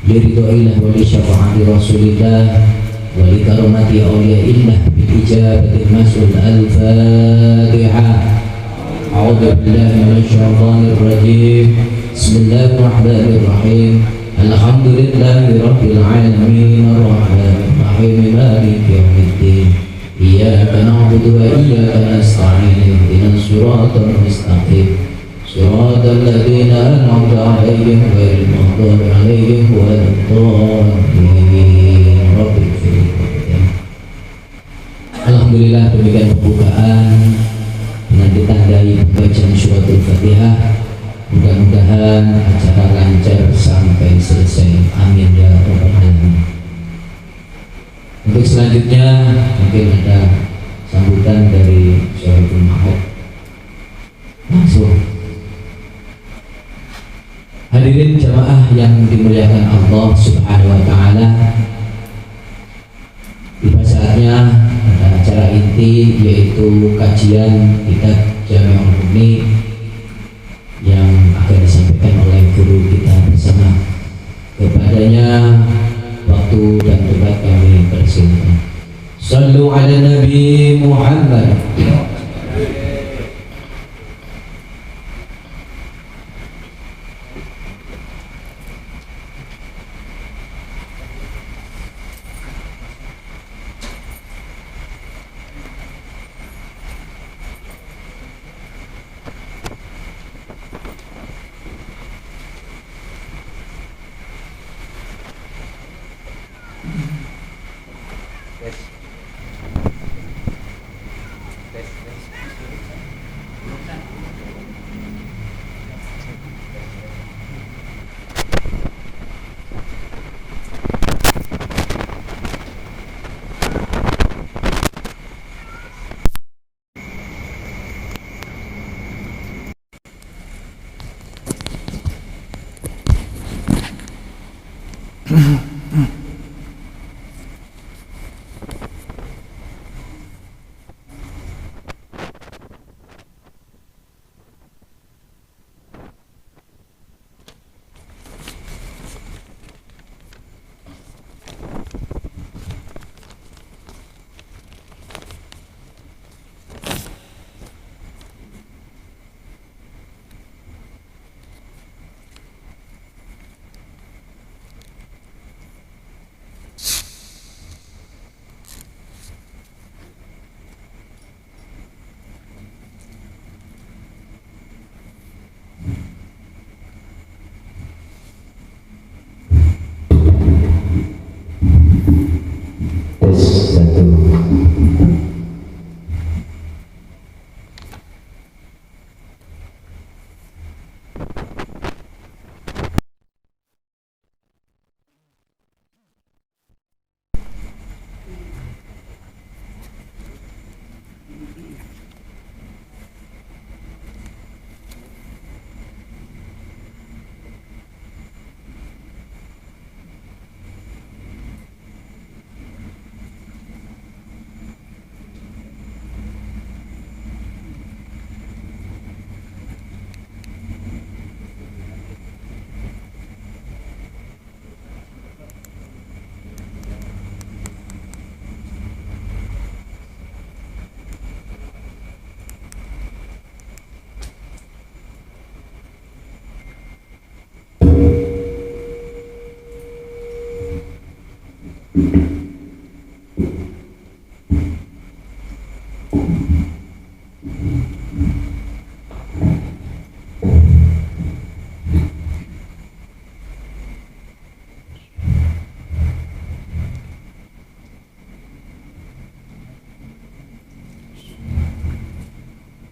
لرضا الله ولشفاعة رسول الله ولكرامة أولياء الله بإجابة المسؤول. الفاتحة. أعوذ بالله من الشيطان الرجيم. بسم الله الرحمن الرحيم. الحمد لله رب العالمين الرحمن الرحيم مالك يوم الدين. إياك نعبد وإياك نستعين اهدنا الصراط المستقيم صراط الذين أنعمت عليهم غير المغضوب عليهم ولا الضالين. رب اغفر لي. Alhamdulillah, demikian pembukaan dengan ditandai pembacaan suratul Fatihah. Mudah-mudahan acara lancar sampai selesai. Amin ya rabbal alamin. Untuk selanjutnya mungkin ada sambutan dari Syariful Mahad. Langsung. Hadirin jamaah yang dimuliakan Allah Subhanahu wa taala. Tiba saatnya ada acara inti, yaitu kajian kitab Jami'ul Mughni yang akan disampaikan oleh guru kita bersama. Kepadanya waktu dan tempat kami persilakan. Sallu ala Nabi Muhammad.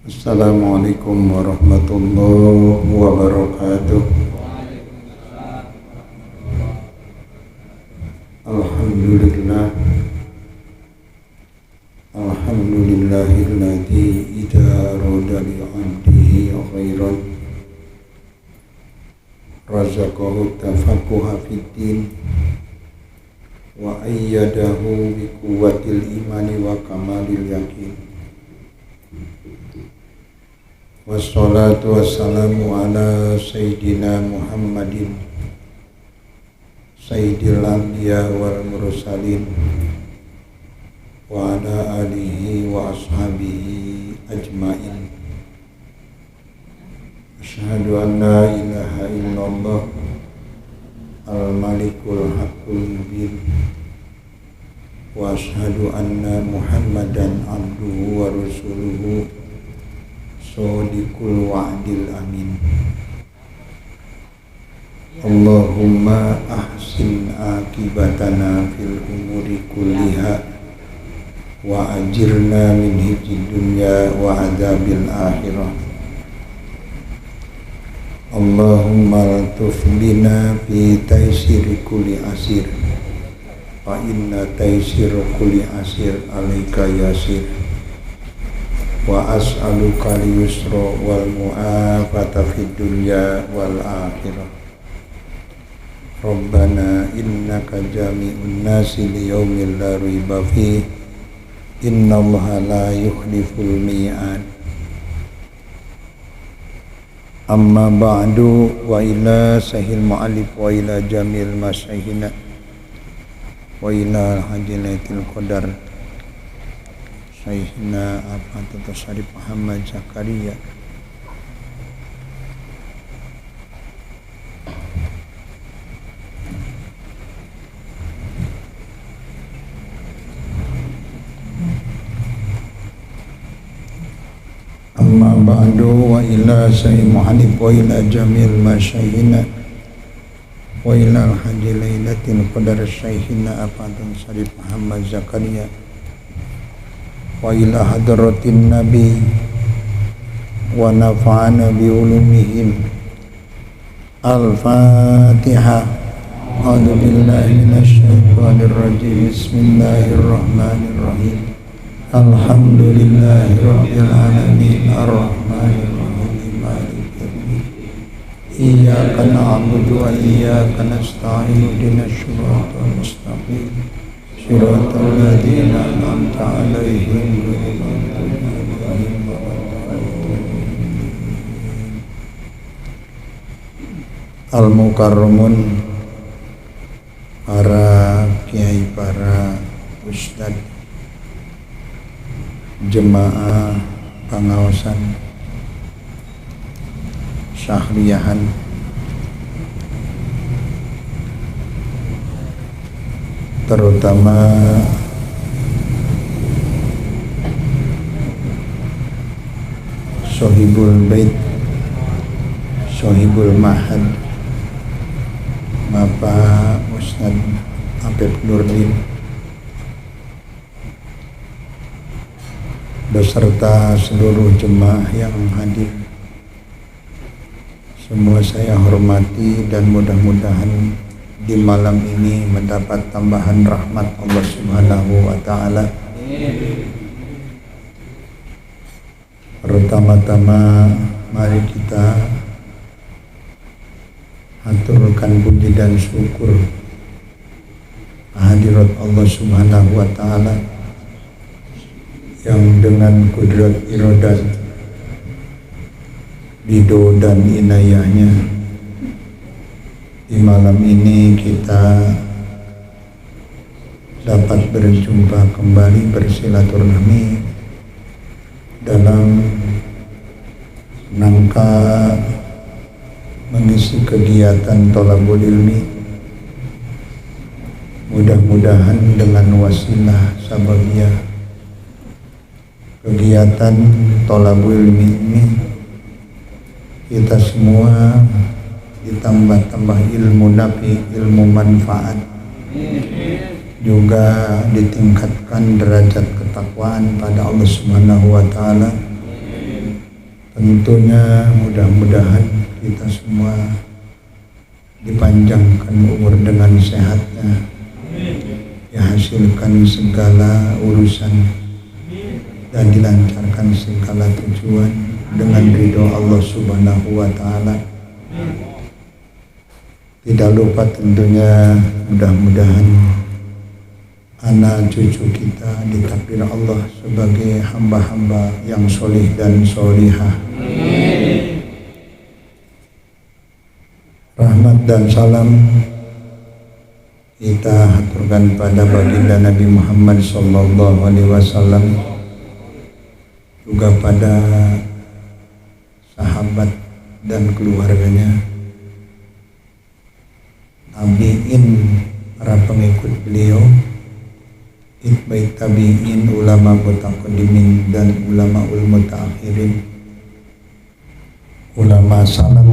Assalamualaikum warahmatullahi wabarakatuh. Alhamdulillah. Alhamdulillahilladzi idza arada li 'abdihi khairan razaqahu tafaqquha fid-din wa ayyadahu bi quwwatil imani wa kamalil yaqin. Wassalatu wassalamu ala Sayyidina Muhammadin sayyidil anbiya wal mursalin wa ala alihi wa ashabihi ajmain. Asyhadu an la ilaha illallah al-malikul haqqul mubin wa asyhadu anna Muhammadan abduhu wa rasuluhu shadiqul wa'dil amin. Allahumma ahsin akibatana fil umuri kulliha wa ajirna min hidzid dunya wa adzabil akhirah. Allahumma altuf bina fi taisiri kulli asir fa inna taisir kulli asir alaika yasir wa as'aluka al-yusra wal mu'afata fid dunya wal akhirah. Rabbana innaka jami'un nasi liyaumin la raiba fihi innallaha la yukhliful mi'ad. Amma ba'du, wa ila sahil mu'alif wa ila jamil masyaykhina wa ila hadilatil qadar Syekhina Afatul Syarif Muhammad Zakaria. Amma ba'du, wa ila sahil mu'alif wa ila jamil masyaykhina wa ila hadilatil qadar Syekhina Afatul Syarif Muhammad Zakaria wa ila hadratin nabi wa nafa'ana bi ulumihim. Al-Fatihah. A'udzu billahi minasy syaithanir rajim. Bismillahirrahmanirrahim. Alhamdulillahi rabbil alamin arrahmanir rahim maliki yaumiddin. Iyyaka na'budu wa iyyaka nasta'in ihdinas siratal mustaqim siratal ladzina an'amta 'alaihim ghairil maghdubi 'alaihim waladdallin. Al-Mukarramun, para kiai, para ustadz, jemaah pengawasan syahriyahan, terutama Sohibul Bait, Sohibul Mahad, Bapak Ustadz Habib Nurdin, beserta seluruh jemaah yang hadir, semua saya hormati dan mudah-mudahan di malam ini mendapat tambahan rahmat Allah Subhanahu wa ta'ala. Pertama-tama mari kita haturkan puji dan syukur hadirat Allah Subhanahu wa ta'ala yang dengan kudrat iradat, ridho dan inayahnya di malam ini kita dapat berjumpa kembali, bersilaturahmi dalam rangka mengisi kegiatan thalabul ilmi. Mudah-mudahan dengan wasilah sababiyah kegiatan thalabul ilmi ini kita semua ditambah ilmu nafi, ilmu manfaat, juga ditingkatkan derajat ketakwaan pada Allah Subhanahu wa ta'ala. Tentunya mudah-mudahan kita semua dipanjangkan umur dengan sehatnya, dihasilkan segala urusan dan dilancarkan segala tujuan dengan ridho Allah Subhanahu wa ta'ala. Tidak lupa tentunya mudah-mudahan anak cucu kita ditakdir Allah sebagai hamba-hamba yang soleh dan solihah. Rahmat dan salam kita haturkan pada baginda Nabi Muhammad sallallahu alaihi wasallam, juga pada sahabat dan keluarganya, tabi'in, para pengikut beliau, itba'it tabi'in, ulama mutaqaddimin dan ulama mutaakhirin, ulama salaf,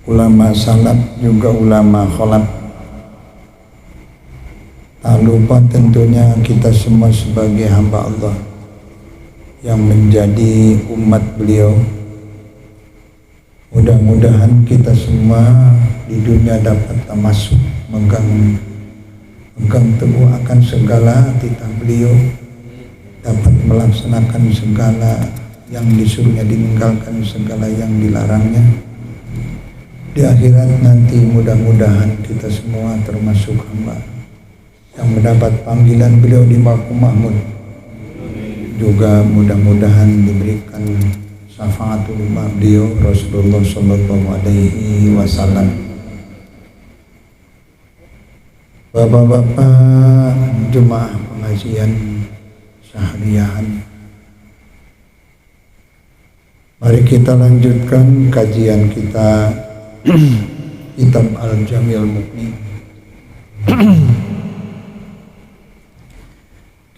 ulama salaf juga ulama khalaf. Tak lupa tentunya kita semua sebagai hamba Allah yang menjadi umat beliau. Mudah-mudahan kita semua di dunia dapat termasuk megang teguh akan segala titah beliau, dapat melaksanakan segala yang disuruhnya, meninggalkan segala yang dilarangnya. Di akhirat nanti mudah-mudahan kita semua termasuk hamba yang mendapat panggilan beliau di Maqam Mahmud. Juga mudah-mudahan diberikan syafaatul beliau Rasulullah sallallahu alaihi wasallam. Bapak-bapak jemaah pengajian syahriyahan, mari kita lanjutkan kajian kita Kitab Al-Jamil Mughni.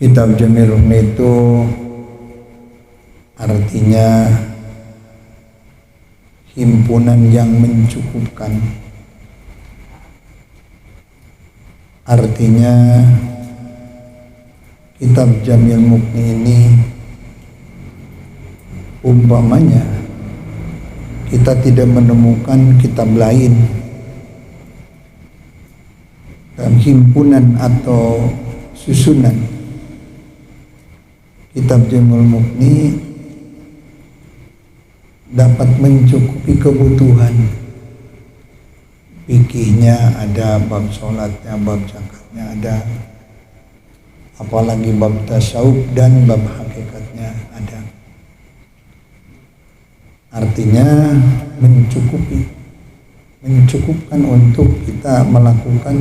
Kitab Jamil Mughni itu artinya himpunan yang mencukupkan. Artinya Kitab Jamil Mughni ini umpamanya kita tidak menemukan kitab lain dalam himpunan atau susunan Kitab Jamil Mughni dapat mencukupi kebutuhan. Fikihnya ada, bab sholatnya, bab zakatnya ada, apalagi bab tasawuf dan bab hakikatnya ada. Artinya mencukupkan untuk kita melakukan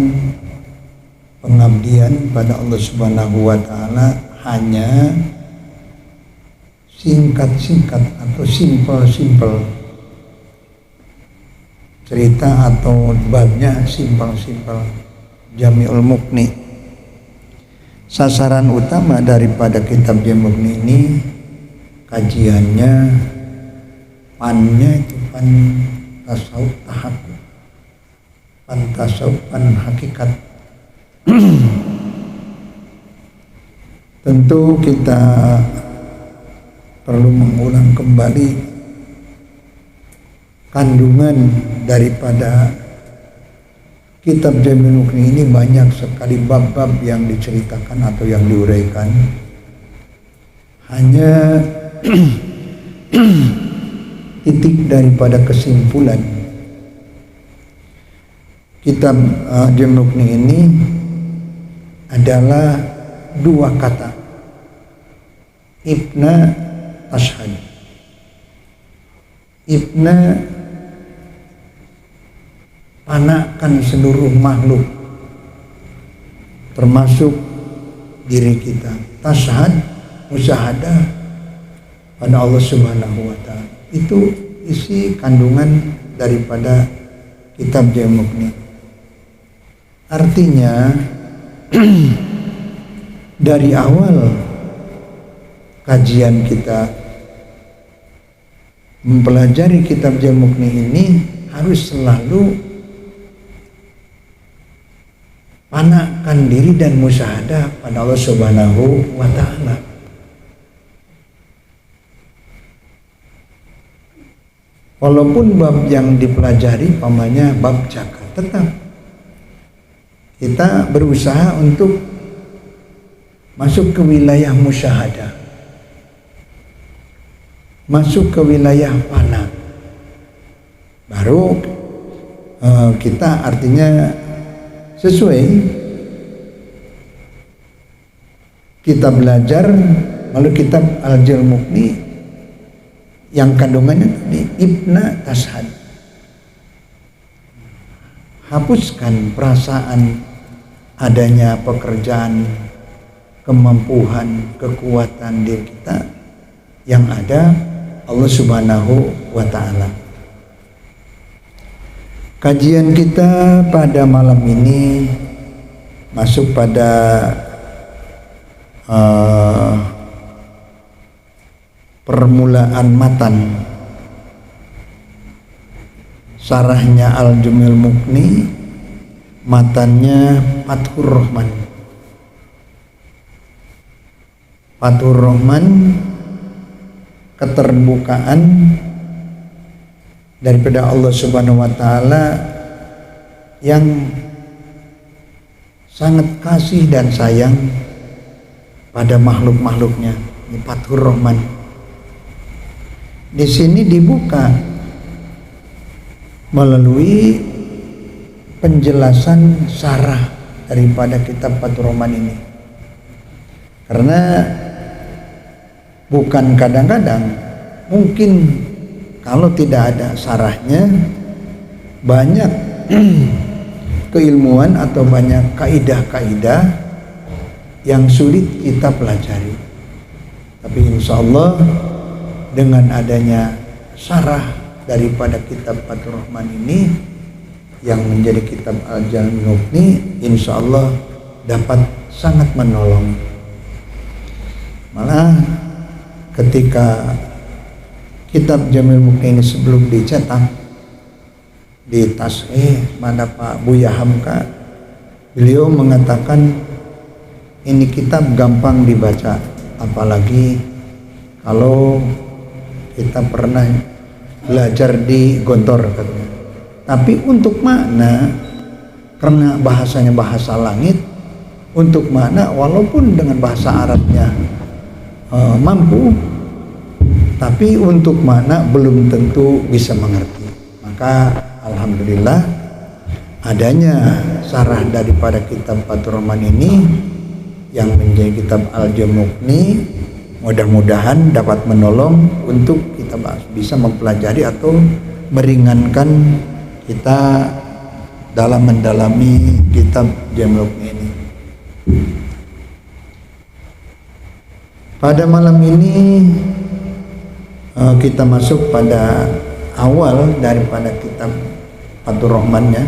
pengabdian pada Allah Subhanahu wa taala, hanya singkat-singkat atau simpel-simpel cerita atau babnya simpel-simpel. Jami'ul Mughni, sasaran utama daripada kitab Jami'ul Mughni ini kajiannya, pannya itu pan tasawuf tahaqquk, pan tasawuf, pan hakikat. Tentu kita perlu mengulang kembali kandungan daripada kitab Jamil Mughni ini. Banyak sekali bab-bab yang diceritakan atau yang diuraikan. Hanya titik daripada kesimpulan kitab Jamil Mughni ini adalah dua kata, ibna ashad. Ibna, panahkan seluruh makhluk termasuk diri kita. Tashhad, musyahadah pada Allah Subhanahu wa taala. Itu isi kandungan daripada kitab Jamil Mughni. Artinya dari awal kajian kita mempelajari kitab Jamil Mughni ini harus selalu panahkan diri dan musyahadah pada Allah Subhanahu wa taala. Walaupun bab yang dipelajari pamannya bab zakat, tetap kita berusaha untuk masuk ke wilayah musyahadah, masuk ke wilayah panah. Baru kita artinya sesuai kita belajar Lalu kitab Al-Jalmuqni yang kandungannya tadi ibna tashad, hapuskan perasaan adanya pekerjaan, kemampuan, kekuatan diri kita, yang ada Allah Subhanahu wa ta'ala. Kajian kita pada malam ini masuk pada permulaan matan sarahnya Al-Jamil Mughni, matannya Fathur Rahman. Fathur Rahman, keterbukaan daripada Allah Subhanahu wa ta'ala yang sangat kasih dan sayang pada makhluk-makhluknya. Ini Fathur Rahman. Di sini dibuka melalui penjelasan syarah daripada kitab Fathur Rahman ini. Karena bukan kadang-kadang, mungkin kalau tidak ada syarahnya banyak keilmuan atau banyak kaidah-kaidah yang sulit kita pelajari. Tapi insya Allah dengan adanya syarah daripada kitab Fathur Rahman ini yang menjadi kitab Al-Jamil Mughni, insya Allah dapat sangat menolong. Malah ketika kitab Jamil Mughni ini sebelum dicetak di Tasheh mana Pak Buya Hamka, beliau mengatakan ini kitab gampang dibaca, apalagi kalau kita pernah belajar di Gontor katanya. Tapi untuk makna, karena bahasanya bahasa langit, untuk makna walaupun dengan bahasa Arabnya mampu, tapi untuk makna belum tentu bisa mengerti. Maka alhamdulillah adanya syarah daripada kitab Fathur Rahman ini yang menjadi kitab Al-Jamil Mughni, mudah-mudahan dapat menolong untuk kita bisa mempelajari atau meringankan kita dalam mendalami kitab Jamil Mughni ini. Pada malam ini kita masuk pada awal daripada kitab Fathur Rahman-nya.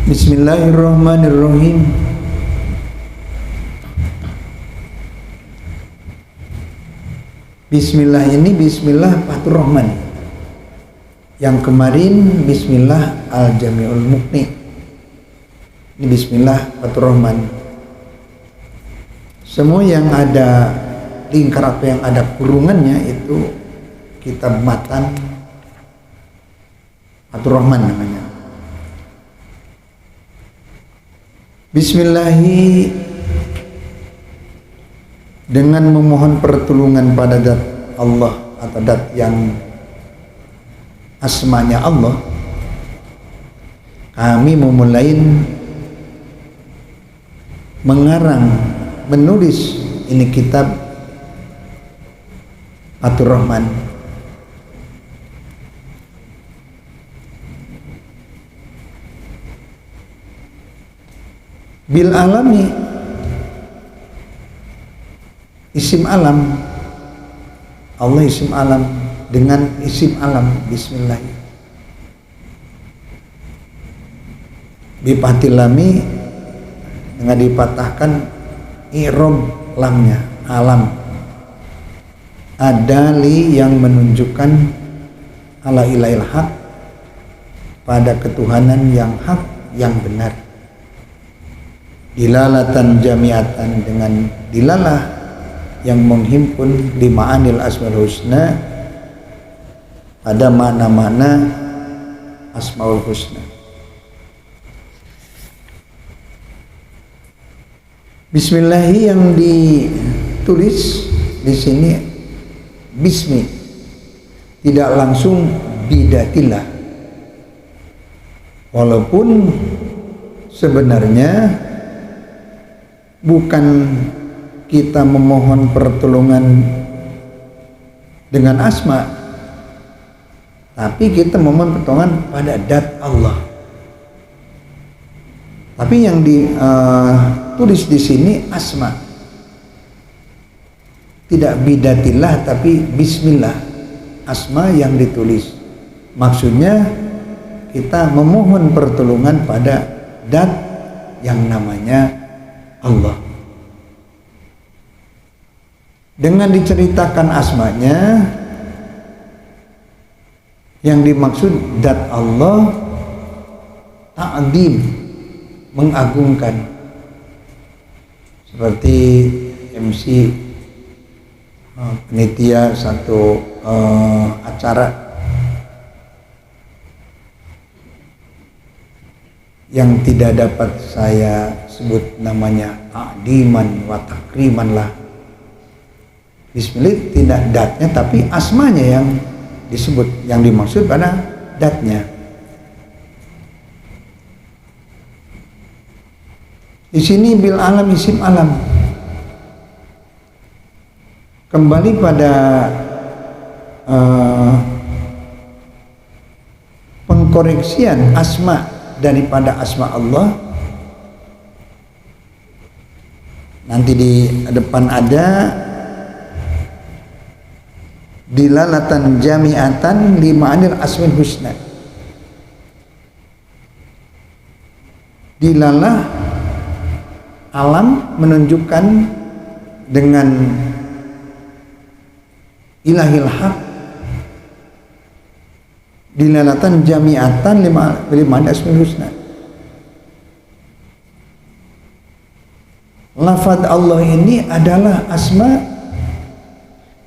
Bismillahirrahmanirrahim. Bismillah ini Bismillah Fathur Rahman. Yang kemarin Bismillah Al-Jamil Mughni. Ini Bismillah Fathur Rahman. Semua yang ada lingkar atau yang ada kurungannya itu kitab matan Fathur Rahman namanya. Bismillahi, dengan memohon pertolongan pada zat Allah atau zat yang asmanya Allah, kami memulai mengarang, menulis ini kitab Fathur Rahman. Bil alami, isim alam, Allah isim alam, dengan isim alam Bismillah. Bipatil lami, dengan dipatahkan i'rab lamnya, alam, adali yang menunjukkan ala ilail haq, pada ketuhanan yang hak, yang benar. Dilalatan jamiatan, dengan dilalah yang menghimpun di ma'anil asmaul husna, pada mana-mana asmaul husna. Bismillahi yang ditulis di sini bismi, tidak langsung bidatillah. Walaupun sebenarnya bukan kita memohon pertolongan dengan asma, tapi kita memohon pertolongan pada zat Allah. Tapi yang ditulis di sini asma, tidak bidatillah tapi bismillah, asma yang ditulis. Maksudnya kita memohon pertolongan pada zat yang namanya Allah. Dengan diceritakan asmanya, yang dimaksud zat Allah ta'zim, mengagungkan. Seperti MC penitia satu acara yang tidak dapat saya sebut namanya, ta'diman wa takriman lah. Bismillah tidak datnya tapi asmanya yang disebut, yang dimaksud pada datnya. Di sini bil alam isim alam. Kembali pada pengkoreksian asma daripada asma Allah. Nanti di depan ada dilalatan jami'atan li ma'anil asmil husna. Dilalah alam menunjukkan dengan ilahil haq, dilalatan jami'atan li ma'anil asmil husna. Lafaz Allah ini adalah asma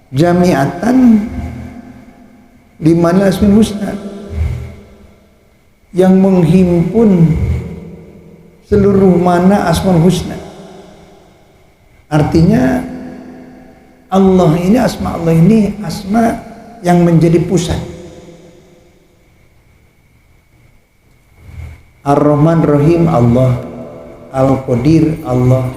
jami'atan limanil asmil husna, yang menghimpun seluruh mana asmaul husna. Artinya Allah ini, asma Allah ini asma yang menjadi pusat. Ar-Rahman Rahim Allah, Al-Qadir Allah,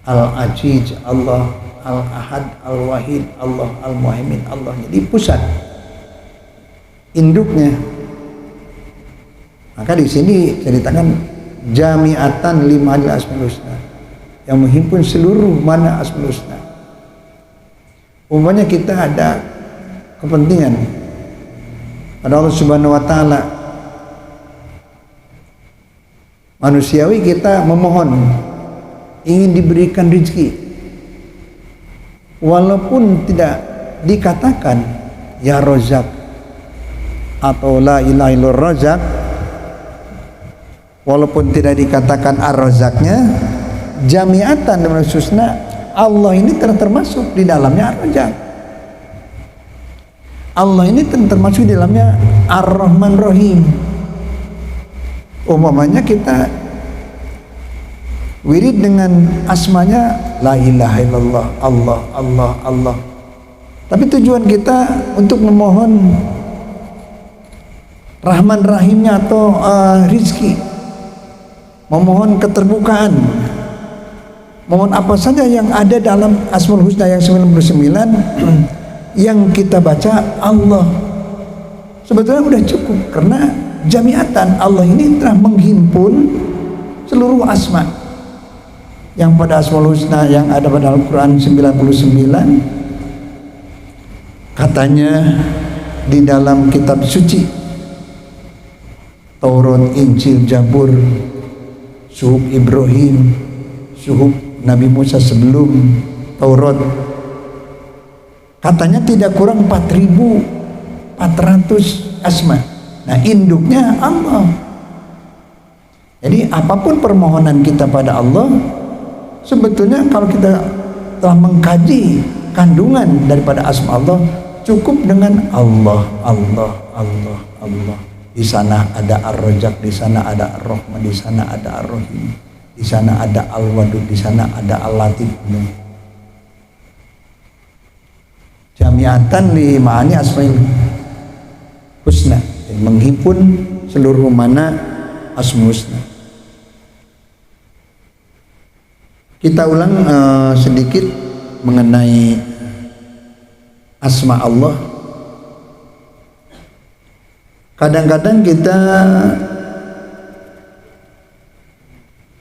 Al-Aziz Allah, Al-Ahad, Al-Wahid Allah, Al-Muhaimin Allah. Jadi pusat induknya. Maka di sini ceritakan jami'atan limanil asmaul husna, yang menghimpun seluruh mana asmaul husna. Umpamanya kita ada kepentingan pada Allah Subhanahu wa taala, manusiawi kita memohon ingin diberikan rezeki, walaupun tidak dikatakan ya Rozak atau la ilaha illallah Rozak, walaupun tidak dikatakan ar-Rozaknya, jami'atan dengan husna, Allah ini termasuk di dalamnya ar-Rozak. Allah ini termasuk di dalamnya ar-Rahman Rahim. Umpamanya kita wirid dengan asmanya la ilaha illallah, Allah, Allah, Allah. Tapi tujuan kita untuk memohon Rahman Rahimnya atau rizki, memohon keterbukaan, mohon apa saja yang ada dalam Asmaul Husna yang 99 yang kita baca Allah, sebetulnya udah cukup, karena jami'atan Allah ini telah menghimpun seluruh asma yang pada Asmaul Husna yang ada pada Al-Quran 99. Katanya di dalam kitab suci Taurat, Injil, Zabur, Suhuf Ibrahim, Suhuf Nabi Musa sebelum Taurat, katanya tidak kurang 4.400 asma. Nah, induknya Allah. Jadi apapun permohonan kita pada Allah, sebetulnya kalau kita telah mengkaji kandungan daripada asma Allah, cukup dengan Allah, Allah, Allah, Allah. Di sana ada Ar-Razzaq, di sana ada Ar-Rahman, di sana ada Ar-Rahim, di sana ada Al-Wadud, di sana ada Al-Latif. Jami'atan li ma'ani asmaul husna, menghimpun seluruh mana Asmaul Husna. Kita ulang sedikit mengenai asma Allah. Kadang-kadang kita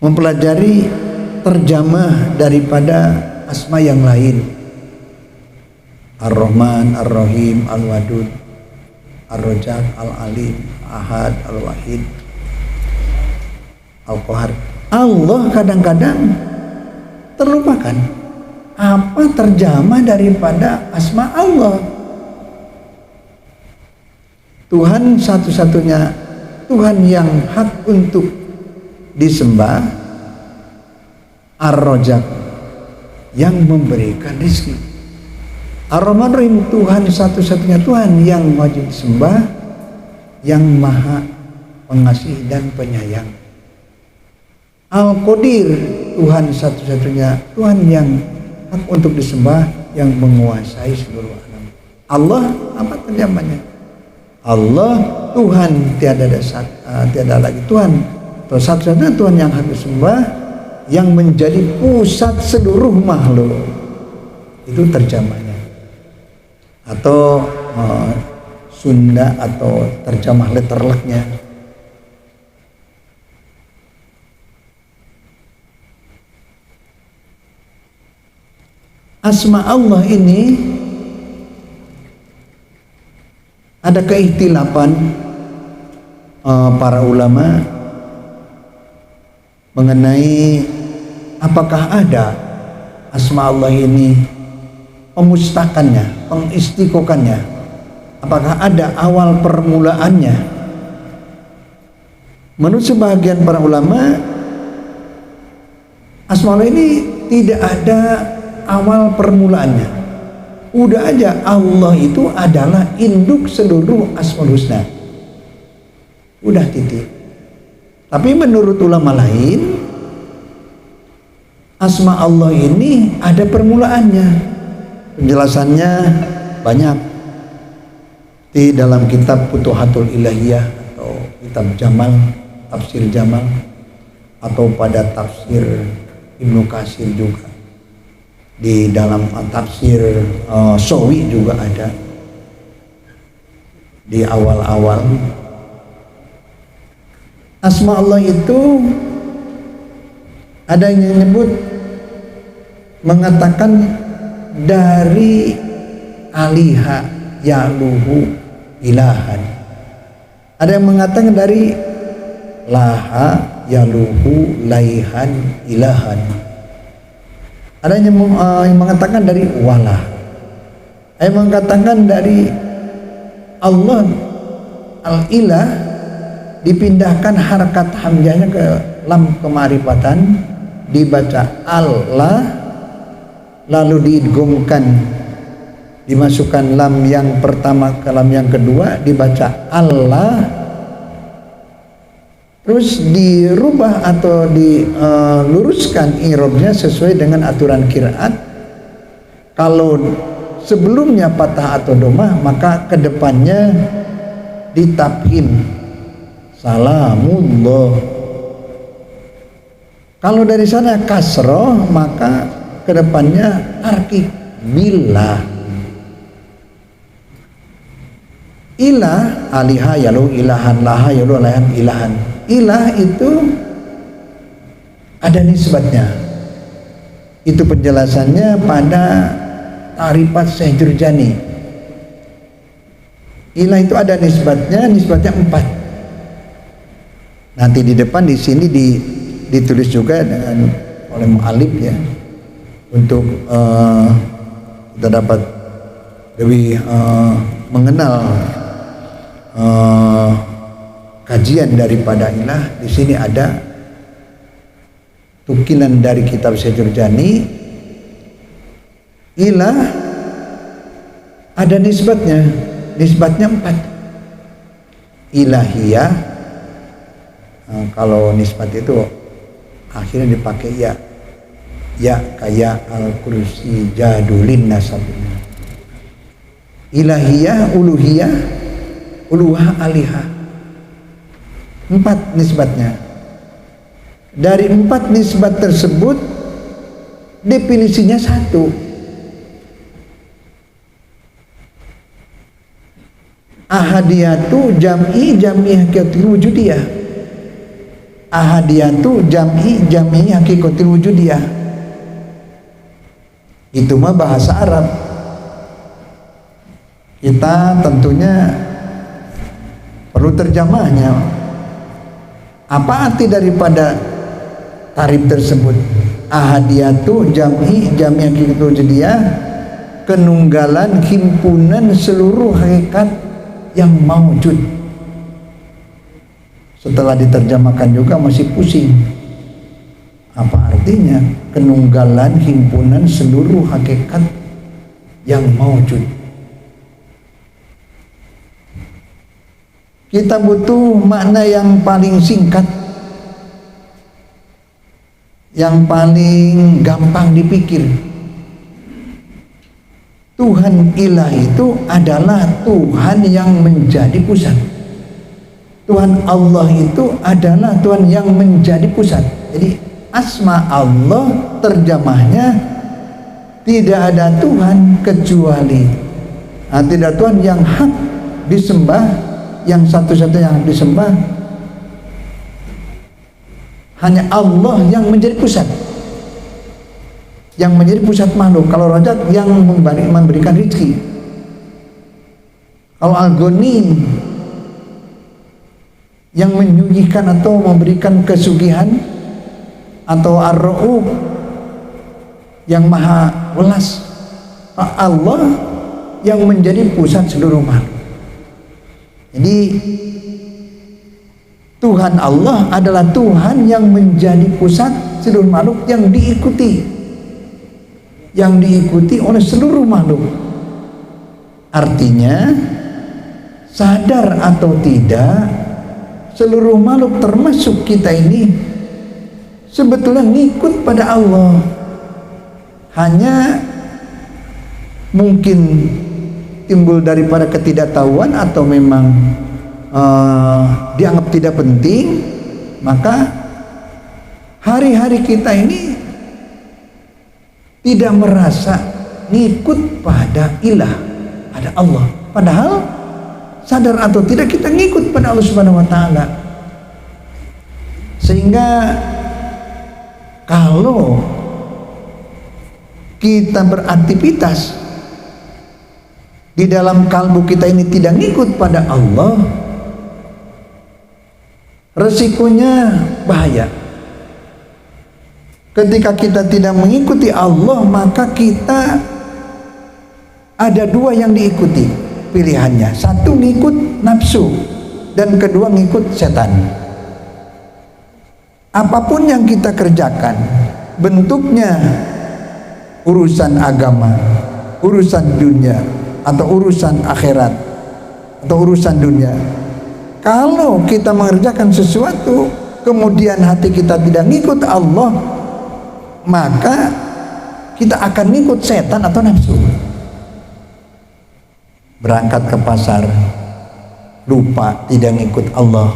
mempelajari terjemah daripada asma yang lain. Ar-Rahman, Ar-Rahim, Al-Wadud, Ar-Rajak, Al-Alim, Ahad, Al-Wahid, Al-Qahar. Allah kadang-kadang terlupakan. Apa terjemah daripada asma Allah? Tuhan satu-satunya Tuhan yang hak untuk disembah, Ar-Rajak yang memberikan rezeki, Ar-Rahman Rahim Tuhan satu-satunya Tuhan yang wajib disembah, yang maha pengasih dan penyayang, Al-Qadir Tuhan satu-satunya Tuhan yang hak untuk disembah, yang menguasai seluruh alam. Allah apa terjemahnya? Allah Tuhan, tiada lagi Tuhan, atau satu-satunya Tuhan yang harus disembah, yang menjadi pusat seluruh makhluk. Itu terjemahnya. Atau Sunda atau terjemah letterleknya. Asma Allah ini ada keihtilafan para ulama mengenai apakah ada asma Allah ini pemustakannya, pengistiqokannya, apakah ada awal permulaannya. Menurut sebagian para ulama, asma Allah ini tidak ada awal permulaannya. Udah aja Allah itu adalah induk seluruh Asmaul Husna. Udah titik. Tapi menurut ulama lain, asma Allah ini ada permulaannya. Penjelasannya banyak di dalam kitab Futuhatul Ilahiyah atau kitab Jamal, tafsir Jamal, atau pada tafsir Ibnu Katsir juga. Di dalam tafsir Sawi juga ada di awal-awal. Asma Allah itu ada yang menyebut mengatakan dari aliha ya'luhu ilahan. Ada yang mengatakan dari laha ya'luhu laihan ilahan. Ada yang mengatakan dari wala. Ada yang mengatakan dari Allah al-ilah dipindahkan harakat hamzahnya ke lam kemarifatan, dibaca Allah, lalu diidghamkan, dimasukkan lam yang pertama ke lam yang kedua, dibaca Allah, terus dirubah atau diluruskan i'rabnya sesuai dengan aturan qiraat. Kalau sebelumnya patah atau domah, maka kedepannya ditafhim salamullah. Kalau dari sana kasroh, maka kedepannya arkik billah. Ilah aliha yalu ilahan, laha yalu alahan ilahan. Ilah itu ada nisbatnya. Itu penjelasannya pada Ta'rifat Syekh Jurjani. Ilah itu ada nisbatnya 4. Nanti di depan di sini ditulis juga dengan oleh mu'alif ya, untuk kita dapat lebih mengenal kajian daripada ilah. Di sini ada tukilan dari kitab Syekh Jurjani. Ilah ada nisbatnya 4. Ilahiyah, kalau nisbat itu akhirnya dipakai ya kayak al-kursi jadulin nasabnya. Ilahiyah, uluhiyah, uluhah, alihah. 4 nisbatnya. Dari 4 nisbat tersebut definisinya 1. Ahadiyatu jam'i hakikatil wujudiyah. Ahadiyatu jam'i hakikatil wujudiyah. Itu mah bahasa Arab. Kita tentunya perlu terjemahnya. Apa arti daripada tarif tersebut? Ahadiyatu jam'i hakikatul wujudiyah, kenunggalan himpunan seluruh hakikat yang maujud. Setelah diterjemahkan juga masih pusing. Apa artinya? Kenunggalan himpunan seluruh hakikat yang maujud. Kita butuh makna yang paling singkat, yang paling gampang dipikir. Tuhan ilah itu adalah Tuhan yang menjadi pusat. Tuhan Allah itu adalah Tuhan yang menjadi pusat. Jadi asma Allah terjemahnya tidak ada Tuhan kecuali tidak Tuhan yang hak disembah, yang satu-satunya yang disembah hanya Allah yang menjadi pusat, yang menjadi pusat makhluk. Kalau Rajab yang memberikan rezeki, kalau Al-Ghani yang menyuguhkan atau memberikan kesugihan, atau Ar-Ra'ub yang maha welas, Allah yang menjadi pusat seluruh makhluk. Jadi Tuhan Allah adalah Tuhan yang menjadi pusat seluruh makhluk, yang diikuti oleh seluruh makhluk. Artinya sadar atau tidak, seluruh makhluk termasuk kita ini sebetulnya ngikut pada Allah. Hanya mungkin timbul daripada ketidaktahuan atau memang dianggap tidak penting, maka hari-hari kita ini tidak merasa ngikut pada ilah, pada Allah. Padahal sadar atau tidak kita ngikut pada Allah Subhanahu wa taala. Sehingga kalau kita beraktivitas di dalam kalbu kita ini tidak ngikut pada Allah, resikonya bahaya. Ketika kita tidak mengikuti Allah, maka kita ada 2 yang diikuti pilihannya. Satu ngikut nafsu, dan kedua ngikut setan. Apapun yang kita kerjakan, bentuknya urusan agama, urusan dunia, atau urusan akhirat, atau urusan dunia, kalau kita mengerjakan sesuatu kemudian hati kita tidak ngikut Allah, maka kita akan ngikut setan atau nafsu. Berangkat ke pasar lupa tidak ngikut Allah.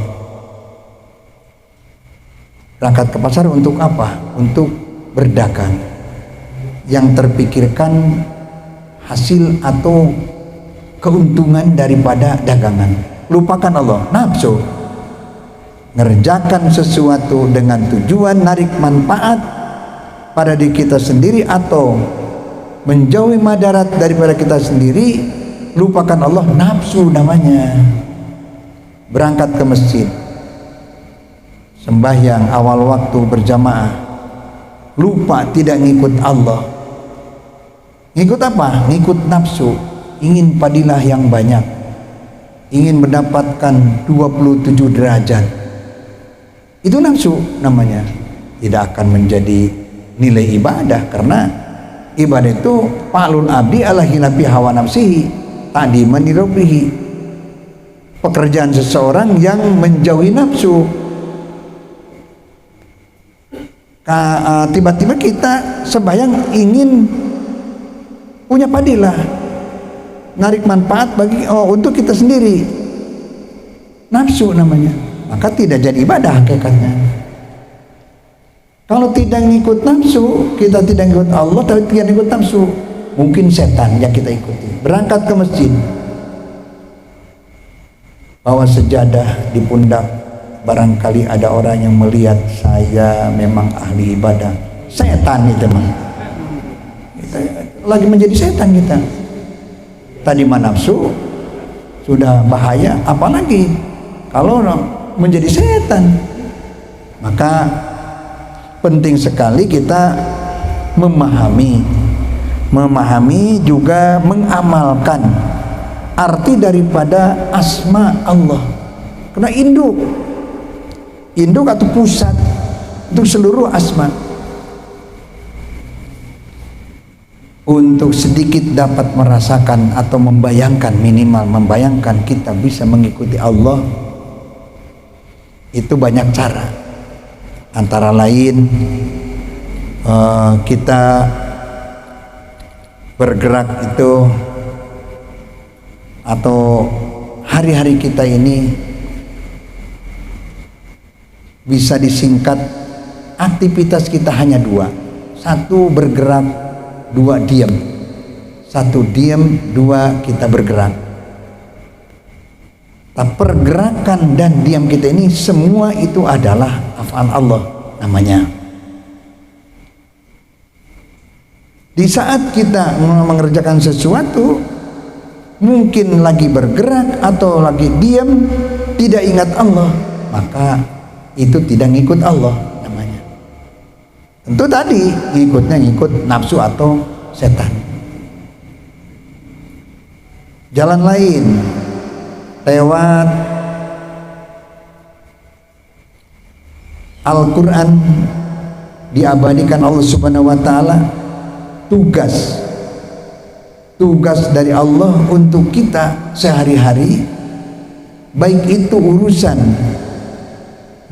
Berangkat ke pasar untuk apa? Untuk berdagang. Yang terpikirkan hasil atau keuntungan daripada dagangan. Lupakan Allah, nafsu. Ngerjakan sesuatu dengan tujuan narik manfaat pada diri kita sendiri atau menjauhi madarat daripada kita sendiri, lupakan Allah, nafsu namanya. Berangkat ke masjid, sembahyang awal waktu berjamaah, lupa tidak ngikut Allah. Ngikut apa? Ngikut nafsu, ingin fadilah yang banyak, ingin mendapatkan 27 derajat. Itu nafsu namanya. Tidak akan menjadi nilai ibadah, karena ibadah itu fa'lul abdi ala hilafi hawa nafsihi ta'diman li rabbihi. Pekerjaan seseorang yang menjauhi nafsu. Tiba-tiba kita sembahyang ingin punya fadilah, narik manfaat bagi untuk kita sendiri, nafsu namanya. maka tidak jadi ibadah hakikatnya. Kalau tidak ngikut nafsu, kita tidak ngikut Allah tapi tidak ngikut nafsu, mungkin setan yang kita ikuti. Berangkat ke masjid, bawa sejadah di pundak, barangkali ada orang yang melihat saya memang ahli ibadah. Setan itu mah, kita lagi menjadi setan kita. Tadi mah nafsu sudah bahaya, apalagi kalau menjadi setan. Maka penting sekali kita memahami juga mengamalkan arti daripada asma Allah. Karena induk atau pusat untuk seluruh asma. Untuk sedikit dapat merasakan atau membayangkan, minimal membayangkan kita bisa mengikuti Allah, itu banyak cara. Antara lain kita bergerak itu, atau hari-hari kita ini bisa disingkat aktivitas kita hanya dua. Satu bergerak, dua diam. Satu diam, dua kita bergerak. Tapi pergerakan dan diam kita ini semua itu adalah af'al Allah namanya. Di saat kita mengerjakan sesuatu, mungkin lagi bergerak atau lagi diam, tidak ingat Allah, maka itu tidak ngikut Allah namanya. Tentu tadi ngikut nafsu atau setan. Jalan lain lewat Al-Quran diabadikan Allah Subhanahu wa ta'ala. Tugas dari Allah untuk kita sehari-hari, baik itu urusan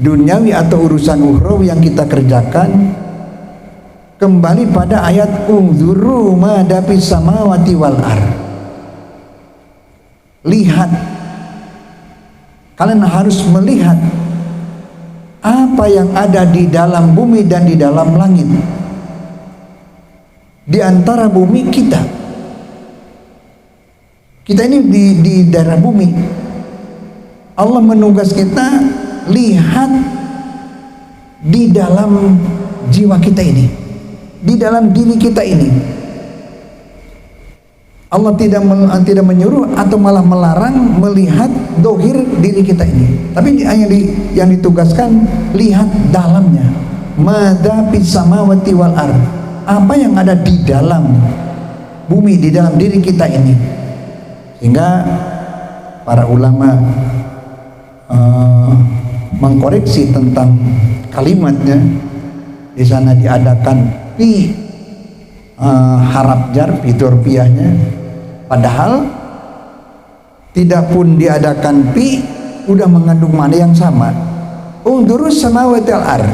duniawi atau urusan ukhrawi yang kita kerjakan, kembali pada ayat unzuru ma dafis samawati wal ar. Lihat, kalian harus melihat apa yang ada di dalam bumi dan di dalam langit. Di antara bumi kita ini di daerah bumi, Allah menugas kita lihat di dalam jiwa kita ini, di dalam diri kita ini. Allah tidak menyuruh atau malah melarang melihat dohir diri kita ini, tapi yang ditugaskan lihat dalamnya. Madza fis samawati wal ard, apa yang ada di dalam bumi, di dalam diri kita ini. Sehingga para ulama mengkoreksi tentang kalimatnya. Di sana diadakan pi harap jar, pi dorpiahnya, padahal tidak pun diadakan pi udah mengandung mana yang sama. Undurus samawati wal ard,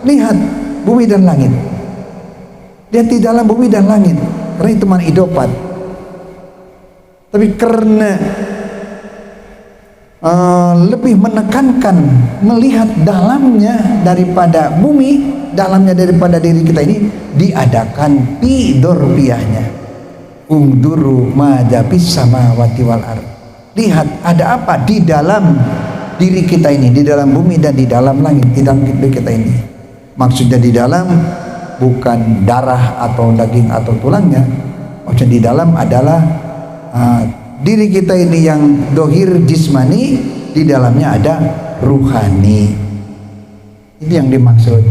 lihat bumi dan langit. Dia di dalam bumi dan langit, karena itu mana idopat. Tapi karena lebih menekankan melihat dalamnya daripada bumi, dalamnya daripada diri kita ini, diadakan pi dorpiahnya. Ungduru madafis samawati wal ard. Lihat ada apa di dalam diri kita ini, di dalam bumi dan di dalam langit, di dalam diri kita ini. Maksudnya di dalam bukan darah atau daging atau tulangnya. Maksudnya di dalam adalah diri kita ini yang dohir jismani, di dalamnya ada ruhani. Itu yang dimaksud.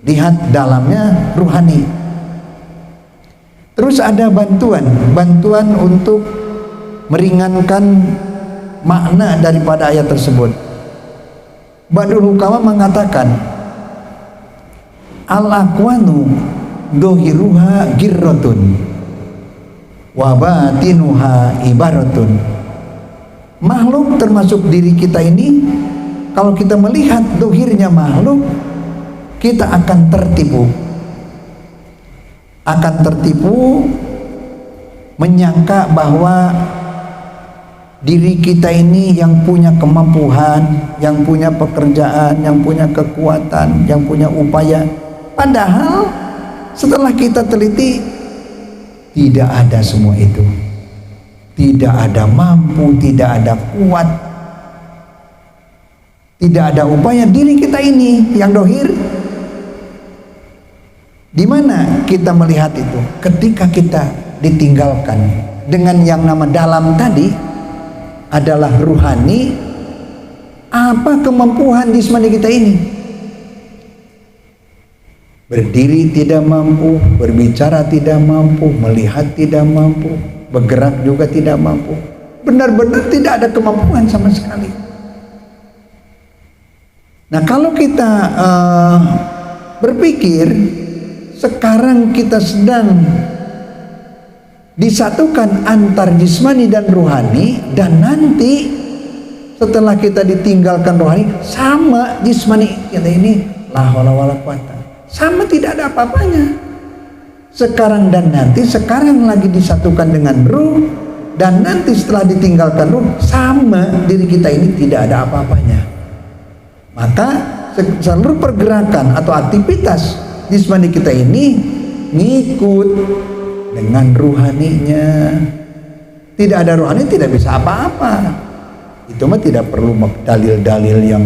Lihat dalamnya ruhani. Terus ada bantuan untuk meringankan makna daripada ayat tersebut. Ba'dul hukama mengatakan al-aqwanu dohiruha girrotun wa batinuha ibaratun. Makhluk termasuk diri kita ini, kalau kita melihat dohirnya makhluk, kita akan tertipu menyangka bahwa diri kita ini yang punya kemampuan, yang punya pekerjaan, yang punya kekuatan, yang punya upaya. Padahal setelah kita teliti, tidak ada semua itu. Tidak ada mampu, tidak ada kuat, tidak ada upaya diri kita ini yang dohir. Di mana kita melihat itu? Ketika kita ditinggalkan dengan yang nama dalam tadi adalah ruhani, apa kemampuan jismani kita ini? Berdiri tidak mampu, berbicara tidak mampu, melihat tidak mampu, bergerak juga tidak mampu. Benar-benar tidak ada kemampuan sama sekali. Nah, kalau kita berpikir sekarang kita sedang disatukan antar jismani dan ruhani, dan nanti setelah kita ditinggalkan rohani sama jismani kita ini, la haula wala quwata, sama, tidak ada apa-apanya. Sekarang dan nanti, sekarang lagi disatukan dengan ruh, dan nanti setelah ditinggalkan ruh sama diri kita ini, tidak ada apa-apanya. Maka seluruh pergerakan atau aktivitas jismani kita ini ngikut dengan ruhaninya. Tidak ada ruhani tidak bisa apa-apa. Itu mah tidak perlu dalil-dalil yang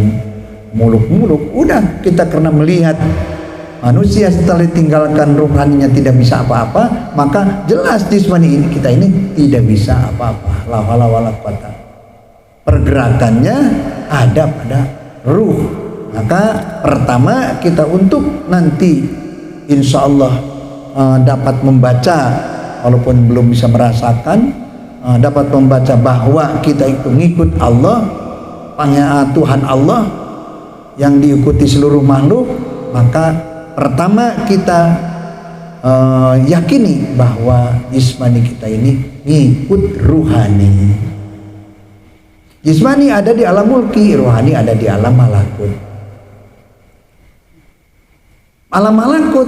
muluk-muluk. Udah, kita karena melihat manusia setelah ditinggalkan ruhaninya tidak bisa apa-apa, maka jelas jismani ini kita ini tidak bisa apa-apa. La haula wala quwata. Pergerakannya ada pada ruh. Maka pertama kita untuk nanti insya Allah dapat membaca, walaupun belum bisa merasakan, dapat membaca bahwa kita itu ngikut Allah, Tuhan Allah yang diikuti seluruh makhluk. Maka pertama kita yakini bahwa jismani kita ini ngikut ruhani. Jismani ada di alam mulki, ruhani ada di alam malakut. Alam malakut,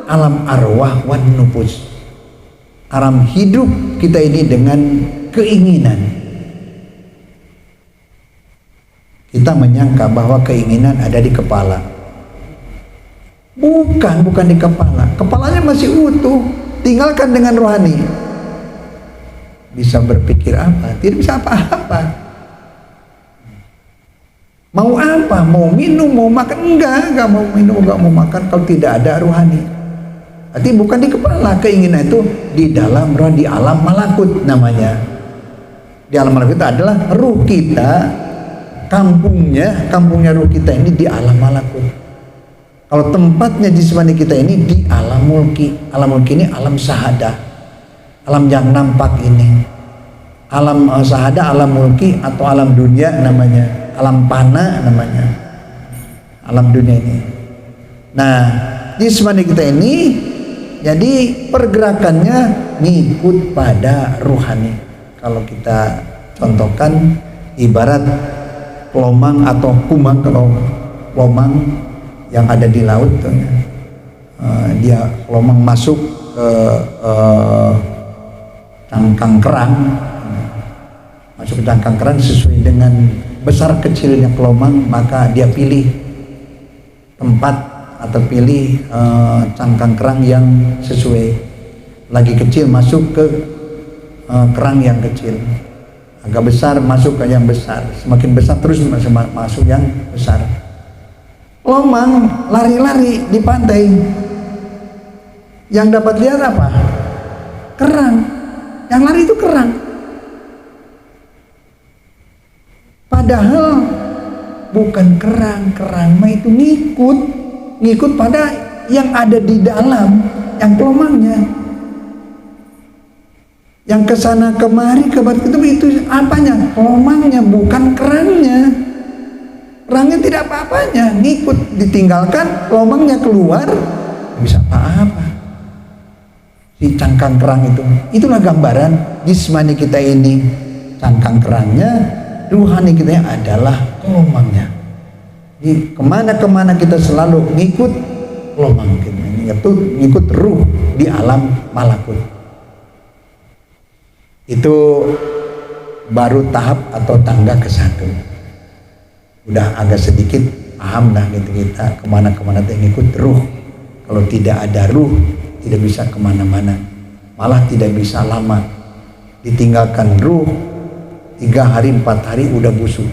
alam arwah wan nufus, alam hidup kita ini dengan keinginan. Kita menyangka bahwa keinginan ada di kepala. Bukan di kepala. Kepalanya masih utuh, tinggalkan dengan rohani. Bisa berpikir apa? Tidak bisa apa-apa. Mau apa? Mau minum, mau makan? Enggak mau minum, enggak mau makan kalau tidak ada ruhani. Artinya bukan di kepala, keinginan itu di dalam roh, di alam malakut namanya. Di alam malakut itu adalah ruh kita, kampungnya ruh kita ini di alam malakut. Kalau tempatnya jismani kita ini di alam mulki. Alam mulki ini alam syahadah, alam yang nampak ini. Alam syahadah, alam mulki atau alam dunia namanya. Alam fana namanya, alam dunia ini. Nah, jismani kita ini jadi pergerakannya ngikut pada ruhani. Kalau kita contohkan ibarat lomang atau kumang, kalau lomang yang ada di laut tuh, dia lomang masuk ke cangkang kerang, masuk ke cangkang kerang sesuai dengan besar kecilnya kelomang, maka dia pilih tempat atau pilih cangkang kerang yang sesuai. Lagi kecil masuk ke kerang yang kecil, agak besar masuk ke yang besar, semakin besar terus masuk yang besar. Lomang lari-lari di pantai, yang dapat lihat apa? Kerang. Yang lari itu kerang. Padahal bukan kerang mah itu ngikut pada yang ada di dalam, yang kelomangnya, yang kesana kemari itu apanya? Kelomangnya, bukan kerangnya. Kerangnya tidak apa-apanya, ngikut, ditinggalkan, kelomangnya keluar, bisa apa-apa. Si cangkang kerang itu, itulah gambaran jismani kita ini, cangkang kerangnya. Ruhani kita adalah kelomangnya. Jadi kemana-kemana kita selalu ngikut kelomang kita, ngikut ruh di alam malakut. Itu baru tahap atau tangga ke satu. Udah agak sedikit paham dah gitu kita kemana-kemana ngikut ruh. Kalau tidak ada ruh tidak bisa kemana-mana, malah tidak bisa lama. Ditinggalkan ruh 3 hari 4 hari udah busuk,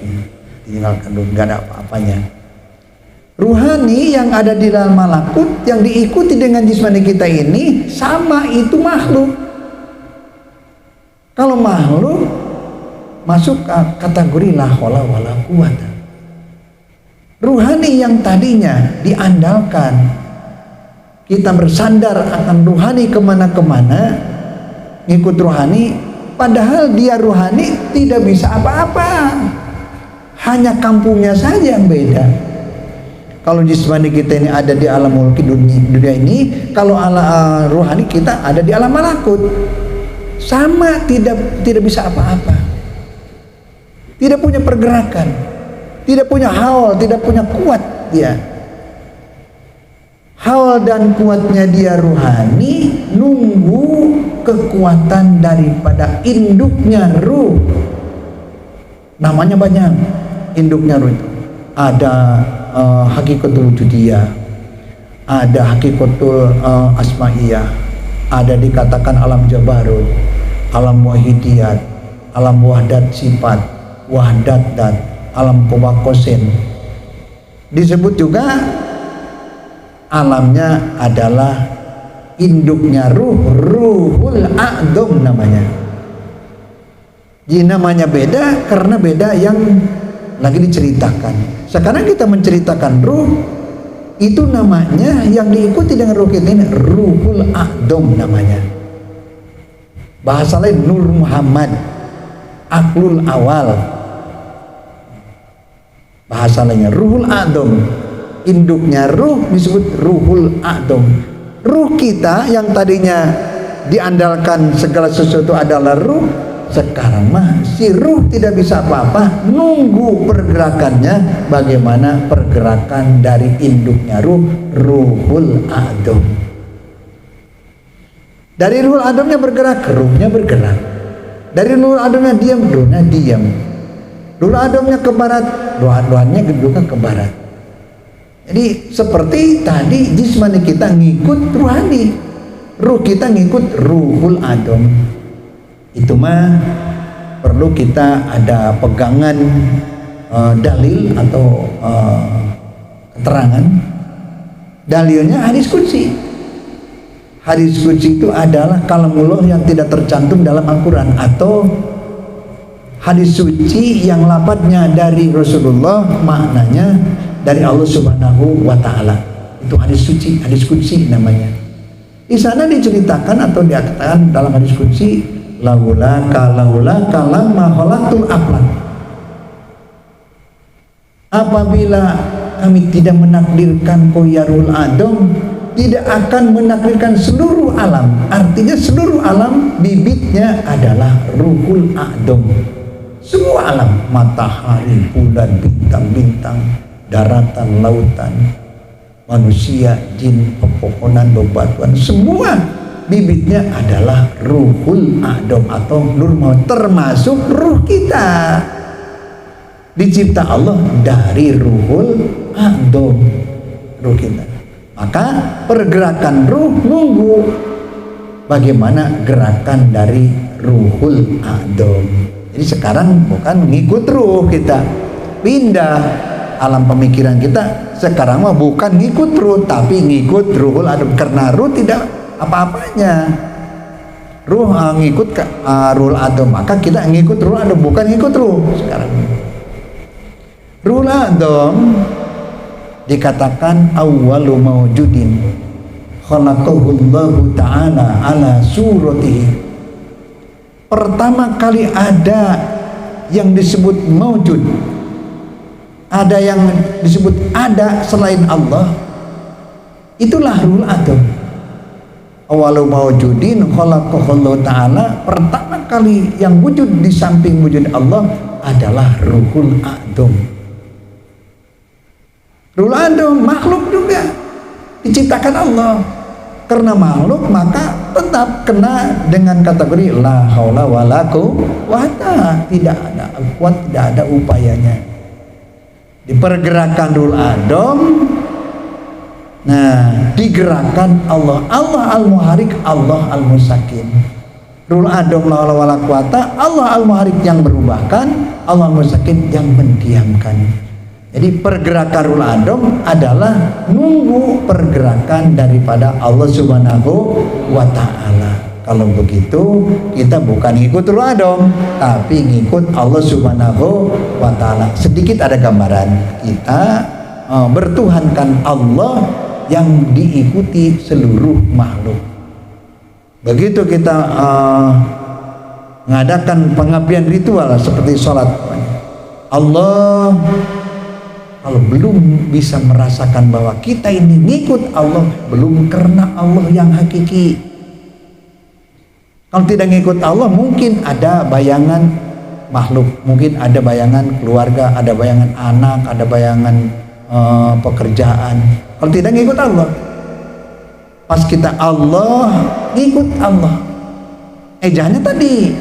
tinggalkan ruh nggak ada apa-apanya. Ruhani yang ada di dalam malakut yang diikuti dengan jismani kita ini sama itu makhluk. Kalau makhluk masuk ke kategori la haula wala quwata. Ruhani yang tadinya diandalkan kita bersandar akan ruhani kemana-kemana, ngikut ruhani, padahal dia ruhani tidak bisa apa-apa, hanya kampungnya saja yang beda. Kalau jismani kita ini ada di alam mulki dunia ini, kalau ruhani kita ada di alam malakut, sama, tidak bisa apa-apa, tidak punya pergerakan, tidak punya haul, tidak punya kuat dia. Haul dan kuatnya dia ruhani nunggu kekuatan daripada induknya ruh. Namanya banyak induknya ruh itu. Ada hakikatul wujudiyah, ada hakikatul asma'iyah, ada dikatakan alam jabarut, alam wahidiyat, alam wahdat sifat, wahdat dat, alam kobakosin. Disebut juga alamnya adalah induknya ruhul a'dham namanya. Jadi namanya beda karena beda yang lagi diceritakan. Sekarang kita menceritakan ruh, itu namanya yang diikuti dengan ruh kita ini ruhul a'dham namanya. Bahasa lain Nur Muhammad, aklul awal. Bahasa lainnya ruhul a'dham. Induknya ruh disebut ruhul a'dham. Ruh kita yang tadinya diandalkan segala sesuatu adalah ruh, sekarang mah si ruh tidak bisa apa-apa, nunggu pergerakannya bagaimana pergerakan dari induknya ruh, ruhul a'dham. Dari ruhul a'dhamnya bergerak, ruhnya bergerak. Dari ruhul a'dhamnya diam, ruhnya diam. Ruhul a'dhamnya ke barat, ruhnya juga ke barat. Jadi seperti tadi jismani kita ngikut ruhani, ruh kita ngikut ruhul a'dham. Itu mah perlu kita ada pegangan dalil atau keterangan. Dalilnya hadis qudsi. Hadis qudsi itu adalah kalamullah yang tidak tercantum dalam Al-Quran, atau hadis suci yang lafadznya dari Rasulullah, maknanya dari Allah Subhanahu wa Ta'ala. Itu hadis suci, hadis qudsi namanya. Di sana diceritakan atau dikatakan dalam hadis qudsi, laula kalam ma khalaqtul aflak. Apabila kami tidak menakdirkan koyarul a'dham, tidak akan menakdirkan seluruh alam. Artinya seluruh alam bibitnya adalah ruhul a'dham. Semua alam, matahari, bulan, bintang-bintang, daratan, lautan, manusia, jin, pepohonan, bebatuan, semua bibitnya adalah ruhul a'dham atau nur maut, termasuk ruh kita. Dicipta Allah dari ruhul a'dham, ruh kita. Maka pergerakan ruh nunggu bagaimana gerakan dari ruhul a'dham. Jadi sekarang bukan ngikut ruh kita, pindah alam pemikiran kita. Sekarang mah bukan ngikut ruh, tapi ngikut ruhul a'dham, karena ruh tidak apa-apanya. Ruh ngikut ke ruhul a'dham, maka kita ngikut ruhul a'dham, bukan ngikut ruh. Sekarang ruhul a'dham dikatakan awwalu mawjudin khalaqahullahu ta'ala ala suratihi. Pertama kali ada yang disebut mawjud, ada yang disebut ada selain Allah, itulah ruhul a'dham. Awalu mawjudin khalaqahullahu ta'ala, pertama kali yang wujud di samping wujud Allah adalah ruhul a'dham. Ruhul a'dham makhluk juga diciptakan Allah. Karena makhluk maka tetap kena dengan kategori la haula wala quwata, tidak ada kuat, tidak ada upayanya. Dipergerakan Rul Adom, nah digerakkan Allah Al-Muharik, Allah Al-Musakin. Rul Adom la haula wala quwata, Allah Al-Muharik yang berubahkan, Allah Al-Musakin yang mendiamkan. Jadi pergerakan Rul Adom adalah nunggu pergerakan daripada Allah Subhanahu wa Ta'ala. Kalau begitu kita bukan ngikut Rul Adom, tapi ngikut Allah Subhanahu wa Ta'ala. Sedikit ada gambaran, kita bertuhankan Allah yang diikuti seluruh makhluk. Begitu kita mengadakan pengabdian ritual seperti sholat, Allah kalau belum bisa merasakan bahwa kita ini ngikut Allah, belum karena Allah yang hakiki. Kalau tidak ngikut Allah, mungkin ada bayangan makhluk, mungkin ada bayangan keluarga, ada bayangan anak, ada bayangan pekerjaan. Kalau tidak ngikut Allah, pas kita Allah, ngikut Allah. Jangan tadi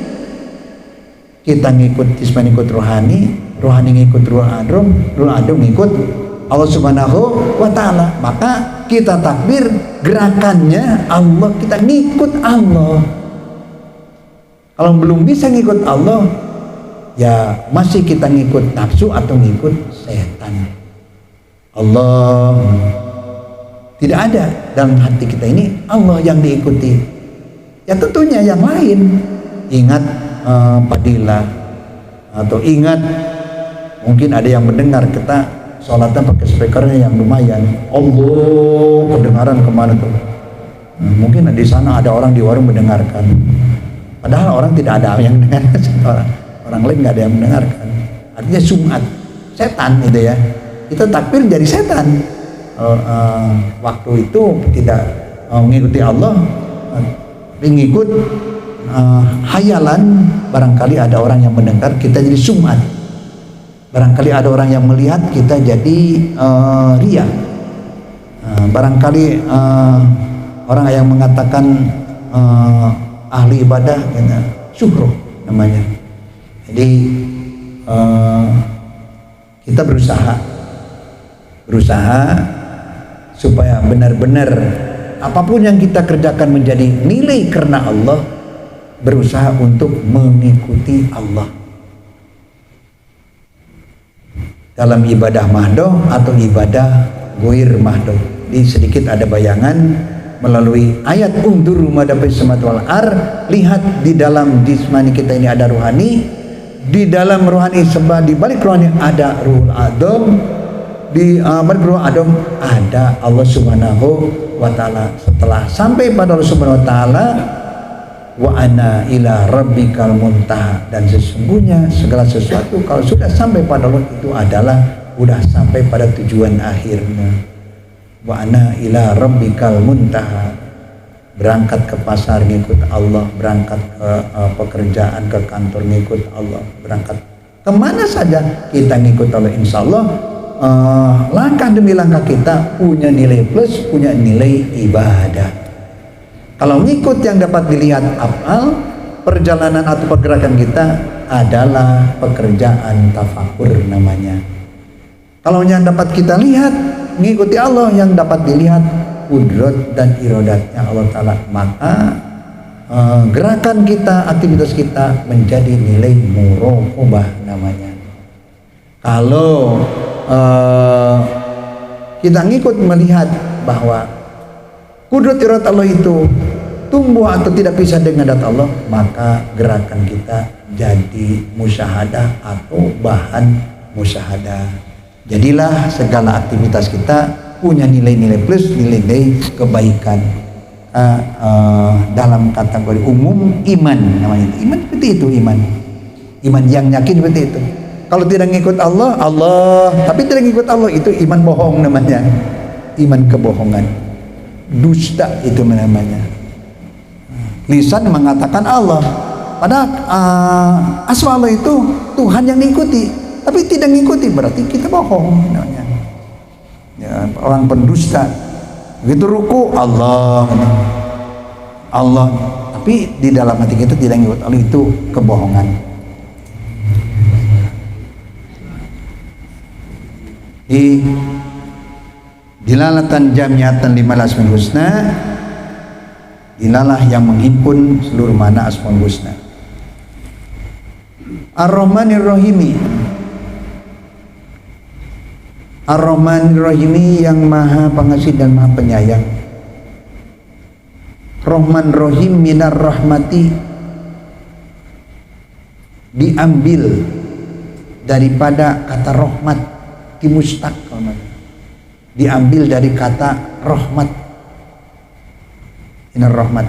kita ngikut jismani, ngikut rohani, rohani ngikut Rul Adom ngikut Allah Subhanahu wa Ta'ala. Maka kita takbir, gerakannya Allah, kita ngikut Allah. Kalau belum bisa ngikut Allah, ya masih kita ngikut nafsu atau ngikut setan. Allah tidak ada dalam hati kita ini Allah yang diikuti. Ya tentunya yang lain. Ingat Padilla, atau ingat mungkin ada yang mendengar kita sholatnya pakai speakernya yang lumayan, Allah kedengaran kemana tuh. Mungkin di sana ada orang di warung mendengarkan, padahal orang tidak ada yang mendengarkan, orang lain nggak ada yang mendengarkan. Artinya sum'at, setan itu ya. Kita takbir jadi setan. Waktu itu tidak mengikuti Allah, mengikut hayalan. Barangkali ada orang yang mendengar, kita jadi sum'at. Barangkali ada orang yang melihat, kita jadi riya. Barangkali orang yang mengatakan ahli ibadah, syuhroh namanya. Jadi kita berusaha supaya benar-benar apapun yang kita kerjakan menjadi nilai karena Allah, berusaha untuk mengikuti Allah dalam ibadah mahdoh atau ibadah goir mahdoh. Di sedikit ada bayangan melalui ayat unduru madapai samat wal ar, lihat di dalam jismani kita ini ada rohani, di dalam rohani sebab di balik rohani ada Ruhul Adom, di balik Ruhul Adom ada Allah Subhanahu wa Ta'ala. Setelah sampai pada Allah Subhanahu wa Ta'ala, wa ana ila rabbikal muntaha, dan sesungguhnya segala sesuatu kalau sudah sampai pada Allah itu adalah sudah sampai pada tujuan akhirnya. Wa ana ila rabbikal muntaha, berangkat ke pasar ngikut Allah, berangkat ke pekerjaan, ke kantor ngikut Allah, berangkat kemana saja kita ngikut Allah. Insya Allah langkah demi langkah kita punya nilai plus, punya nilai ibadah. Kalau ngikut yang dapat dilihat afal, perjalanan atau pergerakan kita adalah pekerjaan tafakur namanya. Kalau yang dapat kita lihat, ngikuti Allah, yang dapat dilihat kudrat dan iradatnya Allah Ta'ala, maka gerakan kita, aktivitas kita menjadi nilai muraqabah namanya. Kalau kita ngikut melihat bahwa kudrat iradat Allah itu tumbuh atau tidak bisa dengan dat Allah, maka gerakan kita jadi musyahadah atau bahan musyahadah. Jadilah segala aktivitas kita punya nilai-nilai plus, nilai-nilai kebaikan. Dalam kategori umum iman namanya. Iman seperti itu, iman yang yakin seperti itu. Kalau tidak ngikut Allah, tapi tidak ngikut Allah, itu iman bohong namanya, iman kebohongan, dusta itu namanya. Lisan mengatakan Allah, padahal asma Allah itu Tuhan yang diikuti, tapi tidak ngikuti, berarti kita bohong namanya. Ya, orang pendusta. Begitu ruku Allah Allah, tapi di dalam hati kita tidak ngikut Allah, itu kebohongan. Di dilalatan jamiatan lima asmaul husna, dilalah yang menghimpun seluruh makna asmaul husna. Ar-Rahmanir Rahimi, Ar-Rahmanir Rahimi yang maha pengasih dan maha penyayang. Rahman Rahim minar rahmati, diambil daripada kata rahmat, dimustaq, diambil dari kata rahmat, minar rahmat.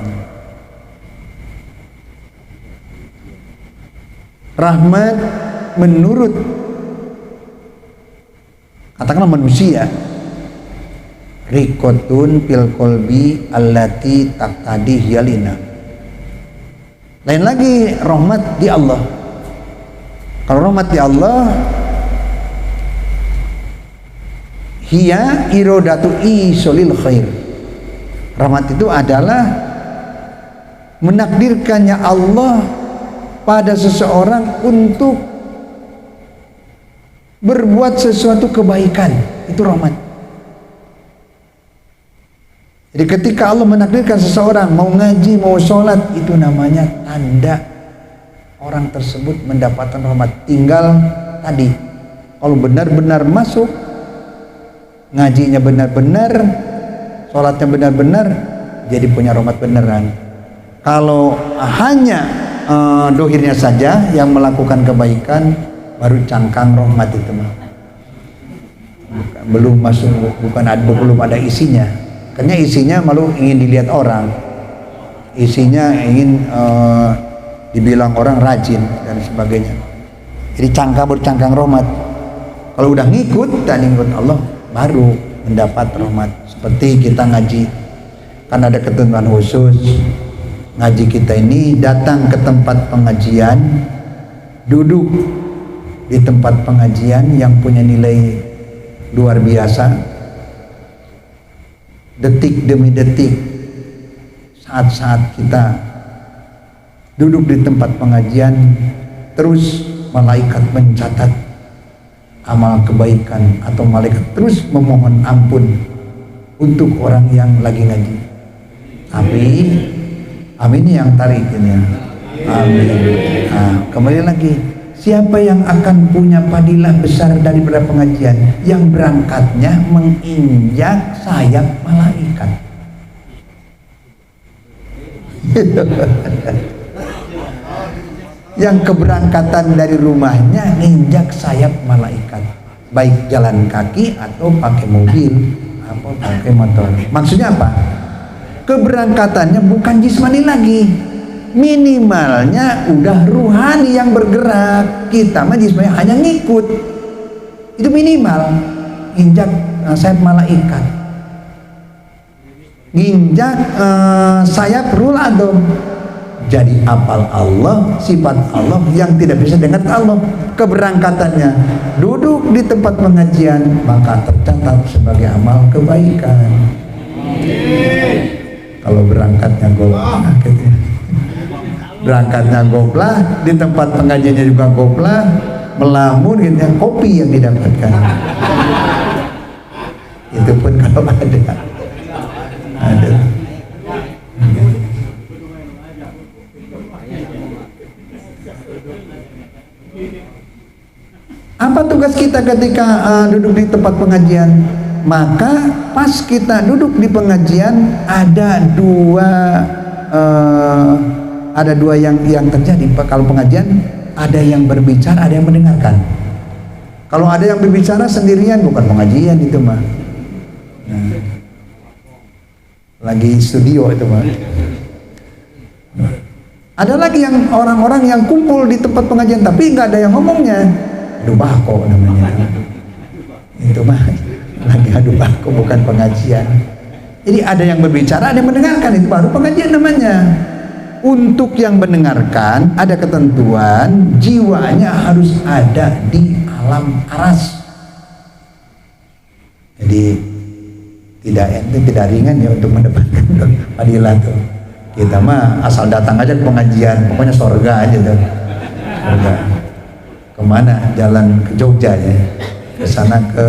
Rahmat menurut katakanlah manusia, rikotun fil kolbi allati taqtadi hiyalina. Lain lagi rahmat di Allah. Kalau rahmat di Allah, hiya irodatu isolil khair. Rahmat itu adalah menakdirkannya Allah pada seseorang untuk berbuat sesuatu kebaikan. Itu rahmat. Jadi ketika Allah menakdirkan seseorang mau ngaji, mau sholat, itu namanya tanda orang tersebut mendapatkan rahmat. Tinggal tadi, kalau benar-benar masuk, ngajinya benar-benar, sholatnya benar-benar, jadi punya rahmat beneran. Kalau hanya dohirnya saja yang melakukan kebaikan, baru cangkang rahmat itu mah. Belum masuk, belum ada isinya. Karena isinya malu ingin dilihat orang, isinya ingin dibilang orang rajin dan sebagainya. Jadi bercangkang rahmat. Kalau udah ngikut dan ngikut Allah, baru mendapat rahmat. Seperti kita ngaji, kan ada ketentuan khusus. Ngaji kita ini datang ke tempat pengajian, duduk di tempat pengajian yang punya nilai luar biasa, detik demi detik, saat-saat kita duduk di tempat pengajian, terus malaikat mencatat amal kebaikan, atau malaikat terus memohon ampun untuk orang yang lagi ngaji. Tapi amin yang tarik ini ya. Amin. Nah, kembali lagi, siapa yang akan punya fadilah besar daripada pengajian? Yang berangkatnya menginjak sayap malaikat. Yang keberangkatan dari rumahnya injak sayap malaikat, baik jalan kaki atau pakai mobil atau pakai motor. Maksudnya apa? Keberangkatannya bukan jismani lagi, minimalnya udah ruhani yang bergerak. Kita mah jismani hanya ngikut, itu minimal. Injak sayap malaikat, nginjak sayap ruhul adom, jadi apal Allah, sifat Allah yang tidak bisa dengar Allah. Keberangkatannya duduk di tempat pengajian, maka tercatat sebagai amal kebaikan. Kalau berangkatnya goplah, berangkatnya goplah, di tempat pengajiannya juga goplah, melamun gitu, kopi yang didapatkan. Itu pun kalau ada. Apa tugas kita ketika duduk di tempat pengajian? Maka pas kita duduk di pengajian, ada dua yang terjadi. Kalau pengajian ada yang berbicara, ada yang mendengarkan. Kalau ada yang berbicara sendirian, bukan pengajian itu mah. Nah, lagi studio itu mah. Ada lagi yang orang-orang yang kumpul di tempat pengajian tapi nggak ada yang ngomongnya. Adu bako namanya. Itu mah lagi adu bako, bukan pengajian. Jadi ada yang berbicara, ada yang mendengarkan, itu baru pengajian namanya. Untuk yang mendengarkan ada ketentuan, jiwanya harus ada di alam aras. Jadi tidak ringan ya untuk mendapatkan fadilah tuh. Kita mah asal datang aja ke pengajian, pokoknya sorga aja tuh. Sorga. Kemana? Jalan ke Jogja ya, ke sana ke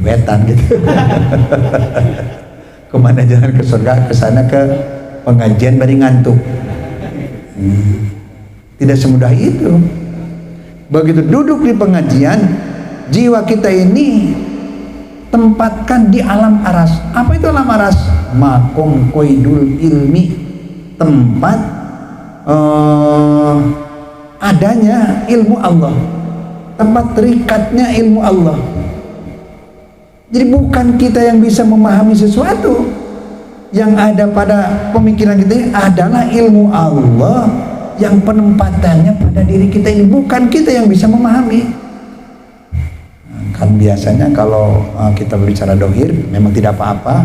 Wetan gitu. Kemana jalan ke surga? Ke sana ke pengajian bari ngantuk. Tidak semudah itu. Begitu duduk di pengajian, jiwa kita ini tempatkan di alam aras. Apa itu alam aras? Makom koidul ilmi, tempat adanya ilmu Allah, tempat terikatnya ilmu Allah. Jadi bukan kita yang bisa memahami sesuatu, yang ada pada pemikiran kita ini adalah ilmu Allah yang penempatannya pada diri kita ini, bukan kita yang bisa memahami. Kan biasanya kalau kita berbicara dohir memang tidak apa-apa.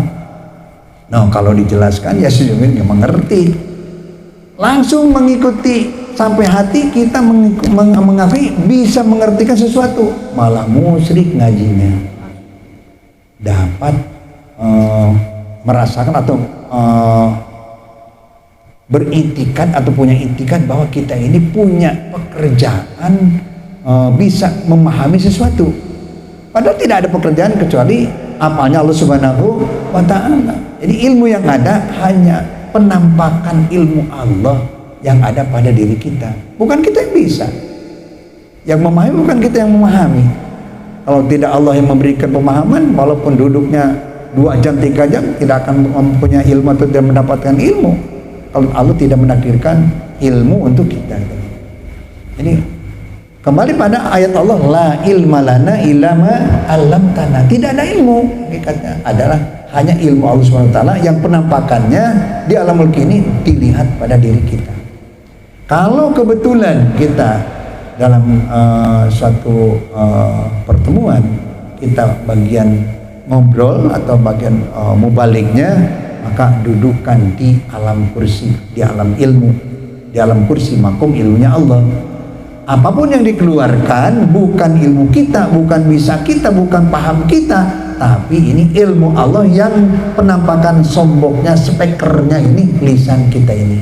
Nah, kalau dijelaskan ya sesungguhnya mengerti, langsung mengikuti sampai hati kita mengakui bisa mengertikan sesuatu, malah musyrik ngajinya, dapat merasakan atau beritikat atau punya itikat bahwa kita ini punya pekerjaan bisa memahami sesuatu. Padahal tidak ada pekerjaan kecuali apanya Allah Subhanahu wa Ta'ala. Jadi ilmu yang ada hanya penampakan ilmu Allah yang ada pada diri kita. Bukan kita yang bisa. Yang memahami bukan kita yang memahami. Kalau tidak Allah yang memberikan pemahaman, walaupun duduknya 2 jam 3 jam tidak akan mempunyai ilmu atau tidak mendapatkan ilmu. Kalau Allah tidak menakdirkan ilmu untuk kita. Jadi kembali pada ayat Allah, la ilma lana illa ma 'allamtana. Tidak ada ilmu, hakikatnya adalah hanya ilmu Allah SWT yang penampakannya di alam mulk ini dilihat pada diri kita. Kalau kebetulan kita dalam suatu pertemuan kita bagian ngobrol atau bagian mubaliknya, maka dudukan di alam kursi, di alam ilmu, di alam kursi makom ilmunya Allah. Apapun yang dikeluarkan bukan ilmu kita, bukan bisa kita, bukan paham kita, tapi ini ilmu Allah yang penampakan somboknya, spekernya ini lisan kita ini.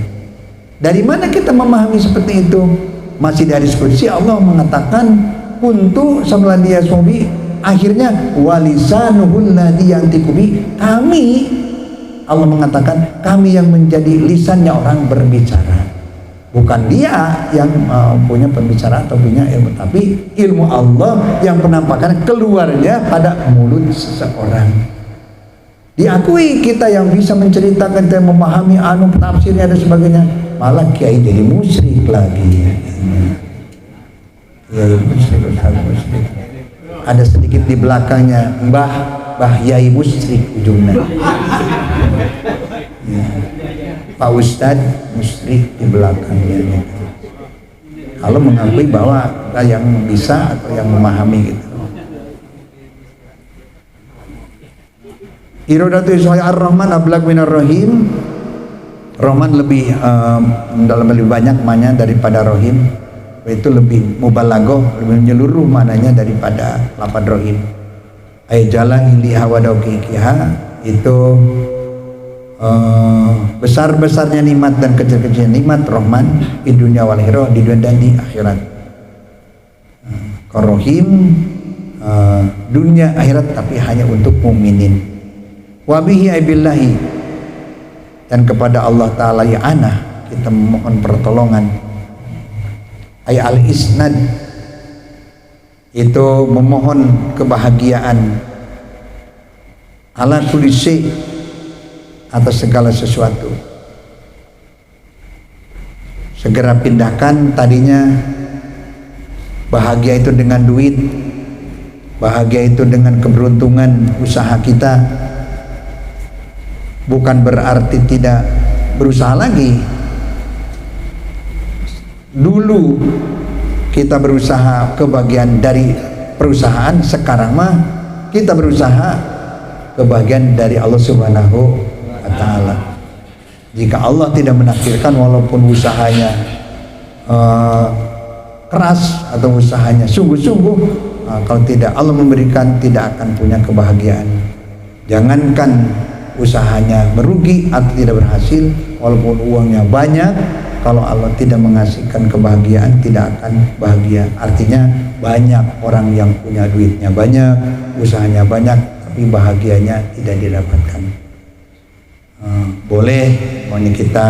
Dari mana kita memahami seperti itu? Masih dari kursi Allah mengatakan kuntu samladiya sobi, akhirnya walisanuhul ladzi yantiqu bi, kami, Allah mengatakan kami yang menjadi lisannya orang berbicara. Bukan dia yang punya pembicaraan atau punya ilmu, tapi ilmu Allah yang penampakan keluarnya pada mulut seseorang. Diakui kita yang bisa menceritakan dan memahami tafsirnya dan sebagainya, malah kiai jadi musyrik lagi. Kiai musyrik, musyrik. Ada sedikit di belakangnya Mbah Yai musyrik ujungnya. Ya. Pak Ustadz musyrik di belakangnya. Kalau mengakui bahwa kita yang bisa atau yang memahami gitu. Iradatu Iswaya Ar-Rahman ablaq minar Rahim. Rahman lebih dalam lebih banyak maknanya daripada Rahim. Itu lebih mubalaghah, lebih menyeluruh maknanya daripada lafaz Rahim. Ayjalah ili hawadauqiha itu besar-besarnya nikmat dan kecil-kecilnya nikmat Rahman di dunia wal akhirah, di dunia dan di akhirat. Rahim dunia akhirat tapi hanya untuk mukminin. Wa bihi aibillahi, dan kepada Allah Ta'ala ya ana kita memohon pertolongan. Ay al-isnad itu memohon kebahagiaan, ala kulli syai, atas segala sesuatu. Segera pindahkan tadinya bahagia itu dengan duit, bahagia itu dengan keberuntungan usaha kita. Bukan berarti tidak berusaha lagi. Dulu kita berusaha kebahagiaan dari perusahaan, sekarang mah kita berusaha kebahagiaan dari Allah Subhanahu wa Ta'ala. Jika Allah tidak menakdirkan, walaupun usahanya keras atau usahanya sungguh-sungguh, kalau tidak Allah memberikan, tidak akan punya kebahagiaan. Jangankan usahanya merugi atau tidak berhasil, walaupun uangnya banyak, kalau Allah tidak mengasihkan kebahagiaan, tidak akan bahagia. Artinya banyak orang yang punya duitnya banyak, usahanya banyak, tapi bahagianya tidak didapatkan. Boleh pokoknya kita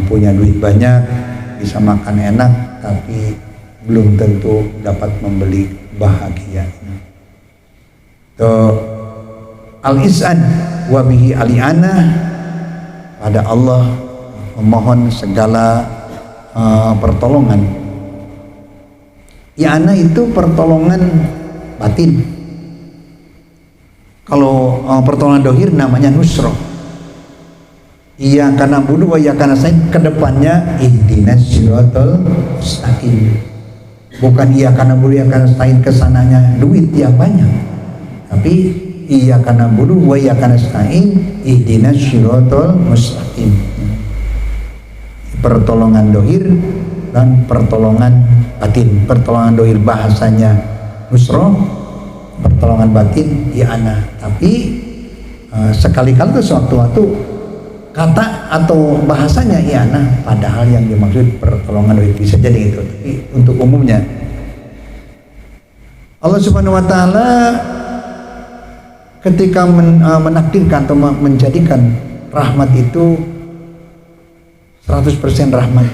punya duit banyak, bisa makan enak, tapi belum tentu dapat membeli bahagia. Al-Is'an wa bihi al-i'ana, pada Allah memohon segala pertolongan. I'ana itu pertolongan batin. Kalau pertolongan dohir namanya nusroh. Iyyaka na'budu wa iyyaka nasta'in, kedepannya ihdinas siratal mustaqim. Bukan iyyaka na'budu wa iyyaka nasta'in kesananya duit yang banyak, tapi iyyaka na'budu wa iyyaka nasta'in ihdinas siratal mustaqim. Pertolongan dohir dan pertolongan batin. Pertolongan dohir bahasanya nusroh, pertolongan batin i'anah. Tapi sekali-kali itu sewaktu-waktu kata atau bahasanya i'anah, padahal yang dimaksud pertolongan dohir, bisa jadi itu. Tapi untuk umumnya Allah Subhanahu wa taala ketika menakdirkan atau menjadikan rahmat itu 100% rahmat,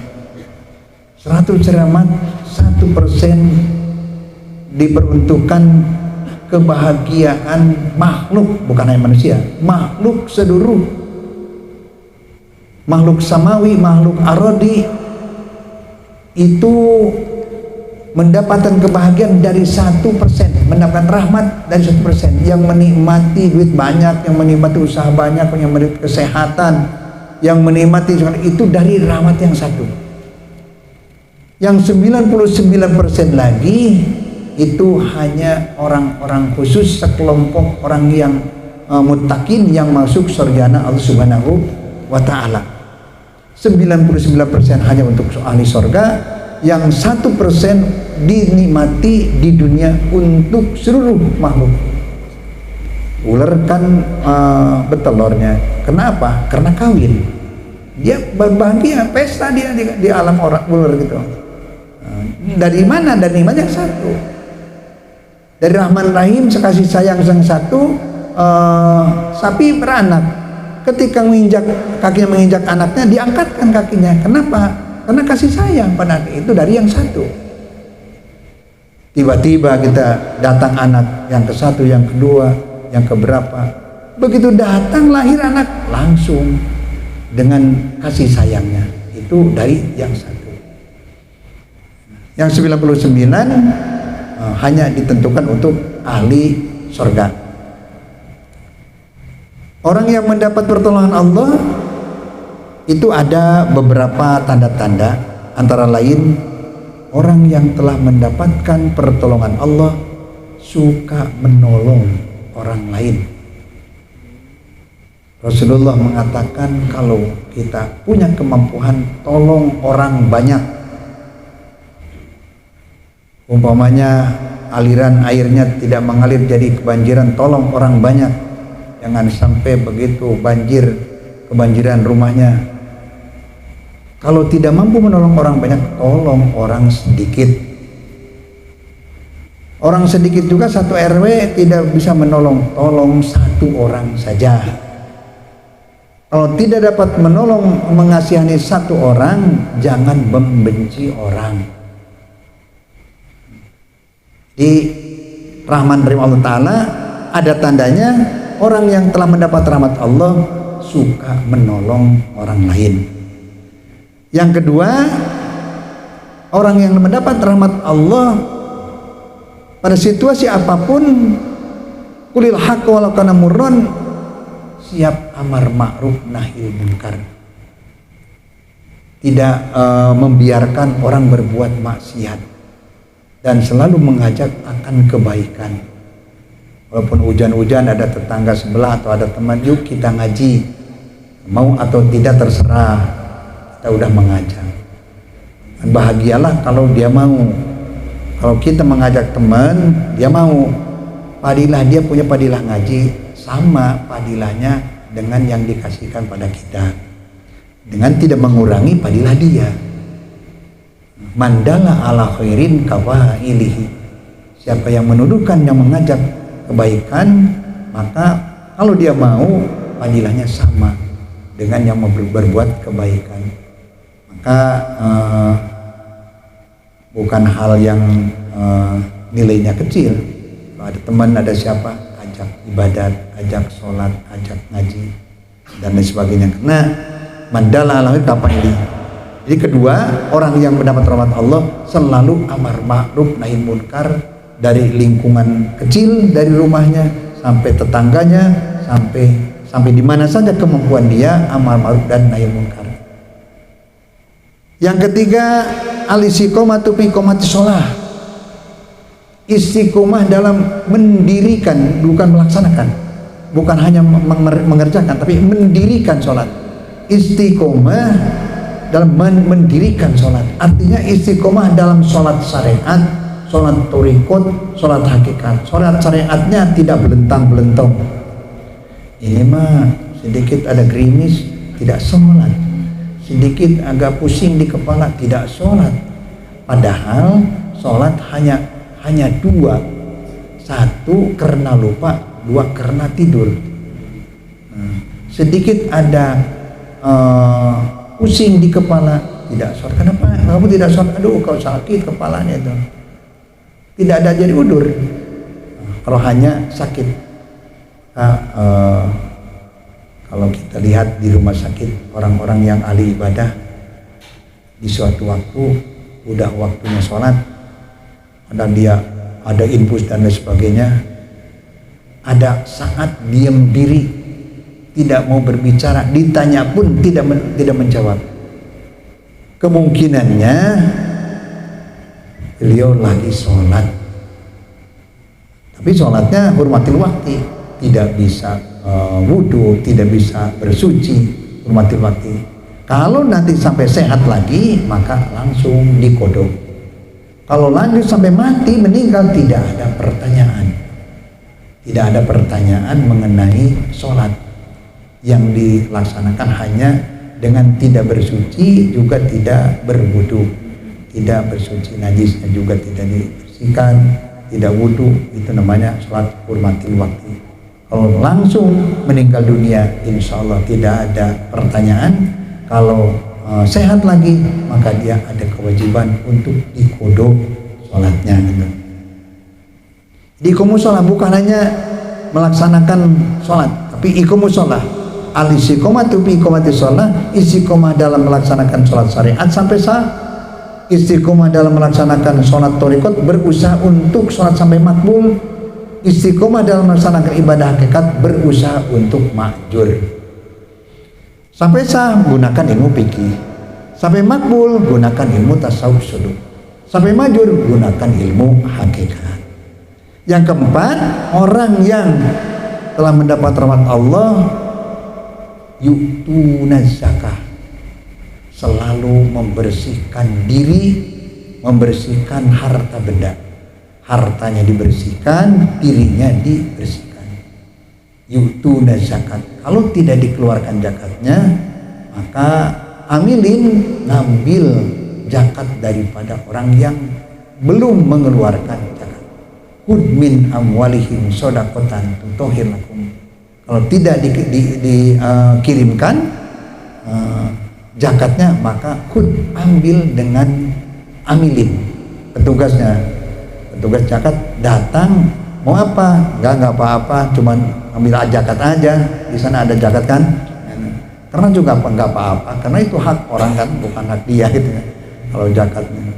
100% rahmat, 1% diperuntukkan kebahagiaan makhluk, bukan hanya manusia, makhluk seluruh, makhluk samawi, makhluk arodi, itu mendapatkan kebahagiaan dari 1%, mendapatkan rahmat dari 1%. Yang menikmati duit banyak, yang menikmati usaha banyak, yang menikmati kesehatan, yang menikmati itu dari rahmat yang satu. Yang 99% lagi itu hanya orang-orang khusus, sekelompok orang yang muttaqin, yang masuk surgana Allah Subhanahu wa taala. 99% hanya untuk ahli surga, yang 1% dinikmati di dunia untuk seluruh makhluk. Ular kan betelurnya, kenapa? Karena kawin. Dia berbahagia, pesta dia di alam orang ular gitu. Dari mana? Dari nikmat yang satu. Dari Rahman Rahim, sekasih sayang yang satu. Sapi beranak, ketika kakinya menginjak anaknya, diangkatkan kakinya. Kenapa? Karena kasih sayang pada anak itu dari yang satu. Tiba-tiba kita datang anak yang ke satu, yang kedua, yang keberapa, begitu datang lahir anak, langsung dengan kasih sayangnya itu dari yang satu. Yang 99 hanya ditentukan untuk ahli surga. Orang yang mendapat pertolongan Allah itu ada beberapa tanda-tanda, antara lain orang yang telah mendapatkan pertolongan Allah suka menolong orang lain. Rasulullah mengatakan kalau kita punya kemampuan tolong orang banyak, umpamanya aliran airnya tidak mengalir jadi kebanjiran, tolong orang banyak, jangan sampai begitu banjir kebanjiran rumahnya. Kalau tidak mampu menolong orang banyak, tolong orang sedikit. Orang sedikit juga satu RW tidak bisa menolong, tolong satu orang saja. Kalau tidak dapat menolong, mengasihani satu orang, jangan membenci orang. Di Rahman Rahim Allah Ta'ala ada tandanya orang yang telah mendapat rahmat Allah suka menolong orang lain. Yang kedua, orang yang mendapat rahmat Allah pada situasi apapun, kulil haqq walau kana murran, siap amar ma'ruf nahi munkar. Tidak membiarkan orang berbuat maksiat dan selalu mengajak akan kebaikan. Walaupun hujan-hujan, ada tetangga sebelah atau ada teman, yuk kita ngaji, mau atau tidak terserah, kita udah mengajak. Dan bahagialah kalau dia mau. Kalau kita mengajak teman, dia mau, padilah, dia punya padilah ngaji, sama padilahnya dengan yang dikasihkan pada kita, dengan tidak mengurangi padilah dia. Mandala ala khairin kawailihi, siapa yang menuduhkan, yang mengajak kebaikan, maka kalau dia mau padilahnya sama dengan yang berbuat kebaikan. Maka bukan hal yang nilainya kecil. Kalau ada teman, ada siapa, ajak ibadat, ajak sholat, ajak ngaji dan lain sebagainya. Karena mandala alami apa ini. Jadi kedua, orang yang mendapat rahmat Allah selalu amar ma'ruf nahi munkar, dari lingkungan kecil, dari rumahnya sampai tetangganya, sampai di mana saja kemampuan dia, amar ma'ruf dan nahi munkar. Yang ketiga, al-istiqomatu fi iqamati shalah. Istiqomah dalam mendirikan, bukan melaksanakan, bukan hanya mengerjakan, tapi mendirikan sholat. Istiqomah dalam mendirikan sholat, artinya istiqomah dalam sholat syariat, sholat thariqat, sholat hakikat. Sholat syariatnya tidak belentang-belentong. Ini mah sedikit ada gerimis, tidak sholat. Sedikit agak pusing di kepala, tidak sholat. Padahal sholat hanya dua, satu karena lupa, dua karena tidur. Sedikit ada pusing di kepala, tidak sholat. Kenapa kamu tidak sholat? Aduh, kau sakit kepalanya itu. Tidak ada jadi udur. Kalau hanya sakit, kalau kita lihat di rumah sakit, orang-orang yang ahli ibadah di suatu waktu udah waktunya sholat, dan dia ada infus dan lain sebagainya, ada saat diam diri, tidak mau berbicara, ditanya pun tidak menjawab. Kemungkinannya beliau lagi sholat, tapi sholatnya hormatil waktu, tidak bisa wudhu, tidak bisa bersuci, hormatil waktu. Kalau nanti sampai sehat lagi, maka langsung dikodok. Kalau lanjut sampai mati, meninggal, tidak ada pertanyaan. Tidak ada pertanyaan mengenai sholat. Yang dilaksanakan hanya dengan tidak bersuci, juga tidak berwudu. Tidak bersuci, najisnya juga tidak dibersihkan, tidak wudu, itu namanya sholat hurmatil waktu. Kalau langsung meninggal dunia, insya Allah tidak ada pertanyaan. Kalau sehat lagi, maka dia ada kewajiban untuk dikodok sholatnya gitu. Di iqamus sholat bukan hanya melaksanakan sholat, tapi iqamus sholat, al-istiqomatu fi iqamati sholat, istiqomah dalam melaksanakan sholat syariat sampai sah, istiqomah dalam melaksanakan sholat thariqat, berusaha untuk sholat sampai makbul, istiqomah dalam melaksanakan ibadah hakikat, berusaha untuk makjur. Sampai sah, gunakan ilmu fikih. Sampai makbul, gunakan ilmu tasawuf suluk. Sampai majur, gunakan ilmu hakikat. Yang keempat, orang yang telah mendapat rahmat Allah, yu'tuna zakah, selalu membersihkan diri, membersihkan harta benda. Hartanya dibersihkan, dirinya dibersihkan. Yu'tuna zakat. Kalau tidak dikeluarkan zakatnya, maka amilin, ngambil zakat daripada orang yang belum mengeluarkan zakat. Khudh min amwalihim shadaqatan tutahhir lakum. Kalau tidak dikirimkan zakatnya, maka khudh, ambil dengan amilin, petugasnya. Petugas zakat datang, mau apa? Enggak apa-apa, cuman ambil zakat aja. Di sana ada zakat kan? Karena juga enggak apa-apa, karena itu hak orang kan, bukan hak dia gitu ya. Kalau zakatnya.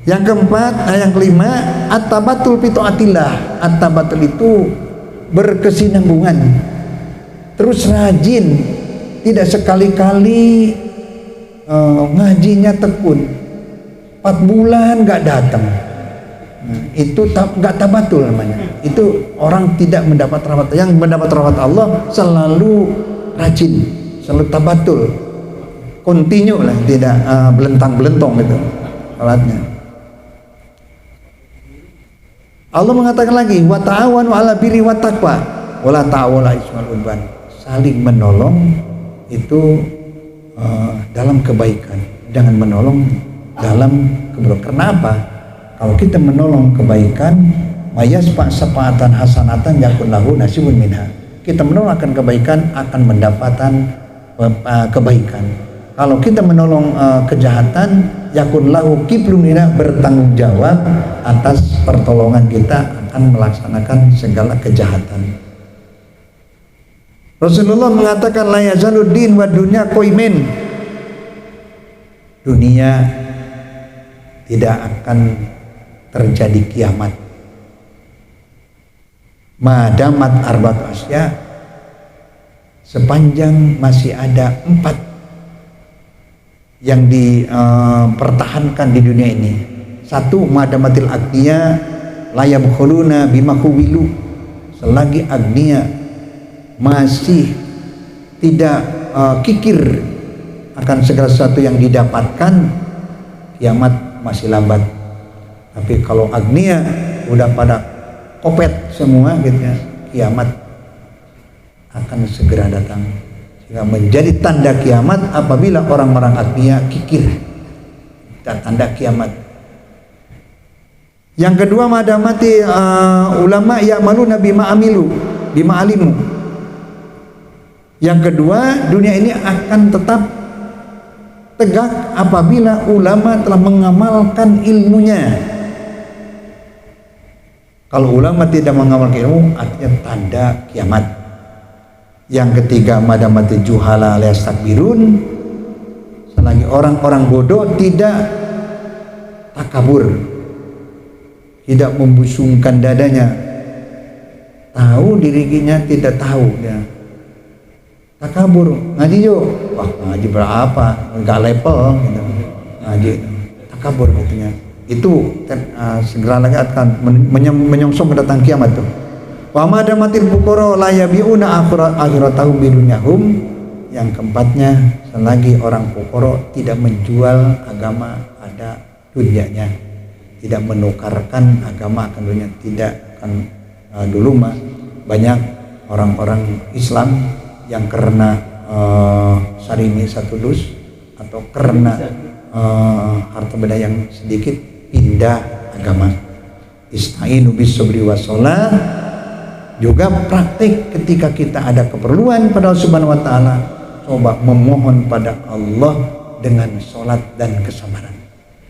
Yang keempat, yang kelima, at-tabattul fi taatillah. At-tabattul itu berkesinambungan, terus rajin, tidak sekali-kali ngajinya tekun, 4 bulan nggak datang. Itu nggak tabatul namanya. Itu orang tidak mendapat rahmat. Yang mendapat rahmat Allah selalu rajin, selalu tabatul, continue lah, tidak belentang-belentong gitu salatnya. Allah mengatakan lagi, wa ta'awanu 'ala birri wat taqwa, wala ta'awala ismal udwan. Saling menolong itu dalam kebaikan, jangan menolong dalam keburukan. Kenapa? Kalau kita menolong kebaikan, mayasfa syafaatan hasanatan yakun lahu nasibun minha. Kita menolong akan kebaikan akan mendapatkan kebaikan. Kalau kita menolong kejahatan, yakun lahu kiflun minha, bertanggung jawab atas pertolongan kita akan melaksanakan segala kejahatan. Rasulullah mengatakan la yazaluddin wa dunya qaimin. Dunia tidak akan terjadi kiamat madamat arba'at asya, sepanjang masih ada 4 yang dipertahankan di dunia ini. 1, madamatil agniya la yabkhuluna bima khuwilu. Selagi agniya masih tidak kikir akan segala sesuatu yang didapatkan, kiamat masih lambat. Tapi kalau agniya udah pada kopet semua gitu ya, kiamat akan segera datang. Sehingga menjadi tanda kiamat apabila orang-orang agniya kikir, dan tanda kiamat. Yang kedua, madamati ulama ya'maluna bima amilu bima alimu. Yang kedua, dunia ini akan tetap tegak apabila ulama telah mengamalkan ilmunya. Kalau ulama tidak mengamalkan ilmu, artinya tanda kiamat. Yang ketiga, madamati juhala alias takbirun. Selagi orang-orang bodoh tidak takabur, tidak membusungkan dadanya, tahu dirinya tidak tahu ya. Takabur, ngaji yuk, wah ngaji berapa, enggak level gitu. Ngaji takabur katanya. Itu segera lagi akan menyongsong kedatangan kiamat tuh. Wa madamatil fuqara la yabiuna akhiratahum bidunyahum. Yang keempatnya, selagi orang fuqara tidak menjual agama ada dunianya, tidak menukarkan agama akan dunia, tidak akan dulu mah banyak orang-orang Islam yang karena sarimi satu dus atau karena harta benda yang sedikit pindah agama. Istainu bis-sabri was-shalah, juga praktik ketika kita ada keperluan pada Allah Subhanahu wa taala, coba memohon pada Allah dengan sholat dan kesabaran.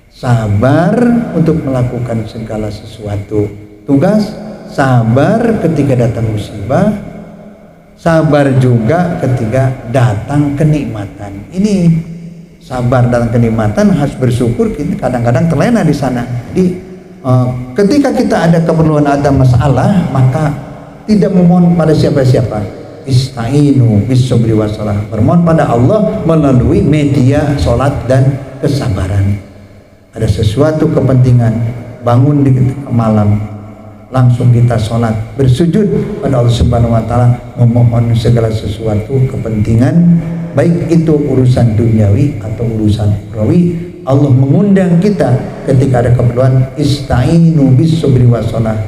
Sabar untuk melakukan segala sesuatu tugas, sabar ketika datang musibah, sabar juga ketika datang kenikmatan. Ini sabar dalam kenikmatan, harus bersyukur. Kita kadang-kadang terlena di sana. Jadi ketika kita ada keperluan, ada masalah, maka tidak memohon pada siapa-siapa. Istainu bis-sabri was-shalah, bermohon pada Allah melalui media sholat dan kesabaran. Ada sesuatu kepentingan, bangun di malam, langsung kita sholat, bersujud pada Allah Subhanahu wa taala, memohon segala sesuatu kepentingan, baik itu urusan duniawi atau urusan ukhrawi. Allah mengundang kita ketika ada keperluan, istainu bis-sabri was-shalah,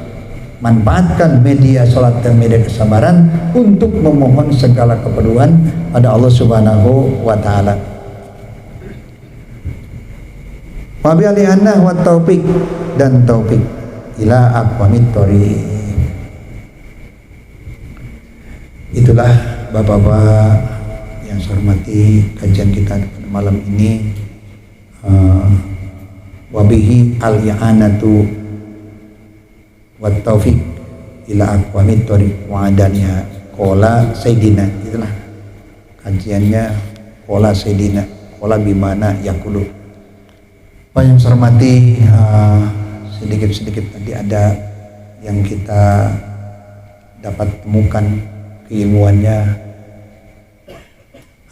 manfaatkan media sholat dan media kesabaran untuk memohon segala keperluan pada Allah Subhanahu wa taala. Wa bi alihanna wa taufik, dan taufik ila aqwamit thoriq. Itulah bapak-bapak yang saya hormati, kajian kita pada malam ini. Wabihi al-i'anatu wa taufiq ila aqwamit thoriq wa adaniha qala sayyidina. Itulah kajiannya, qala sayyidina, qala bimana yaqulu. Pak yang saya hormati, sedikit-sedikit tadi ada yang kita dapat temukan keilmuannya.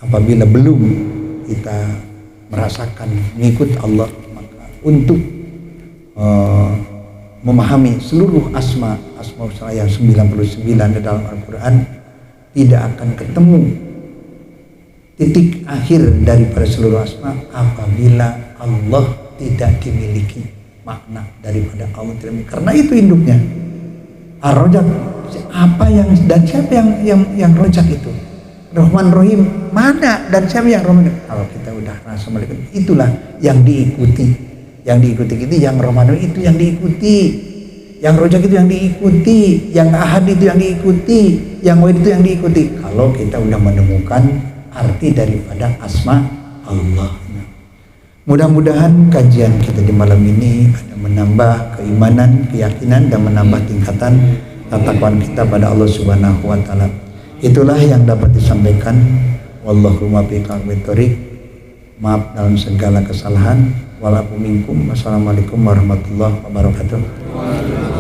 Apabila belum kita merasakan mengikut Allah, maka untuk memahami seluruh asma husna yang 99 di dalam Al-Quran, tidak akan ketemu titik akhir daripada seluruh asma apabila Allah tidak dimiliki, makna daripada Allah tidak, karena itu induknya. Ar-Rajab Apa yang dan siapa yang rojak itu? Rahman Rahim mana dan siapa yang Rahman? Kalau kita udah rasa malaikat, itulah yang diikuti. Yang diikuti itu yang Rahman Rahim itu yang diikuti. Yang rojak itu yang diikuti, yang ahad itu yang diikuti, yang wahid itu yang diikuti. Kalau kita udah menemukan arti daripada asma Allah. Mudah-mudahan kajian kita di malam ini ada menambah keimanan, keyakinan dan menambah tingkatan ketakwaan kita pada Allah Subhanahu wa taala. Itulah yang dapat disampaikan. Wallahu muwaffiq lit thoriq. Maaf dalam segala kesalahan. Walakum minkum. Wassalamualaikum warahmatullahi wabarakatuh.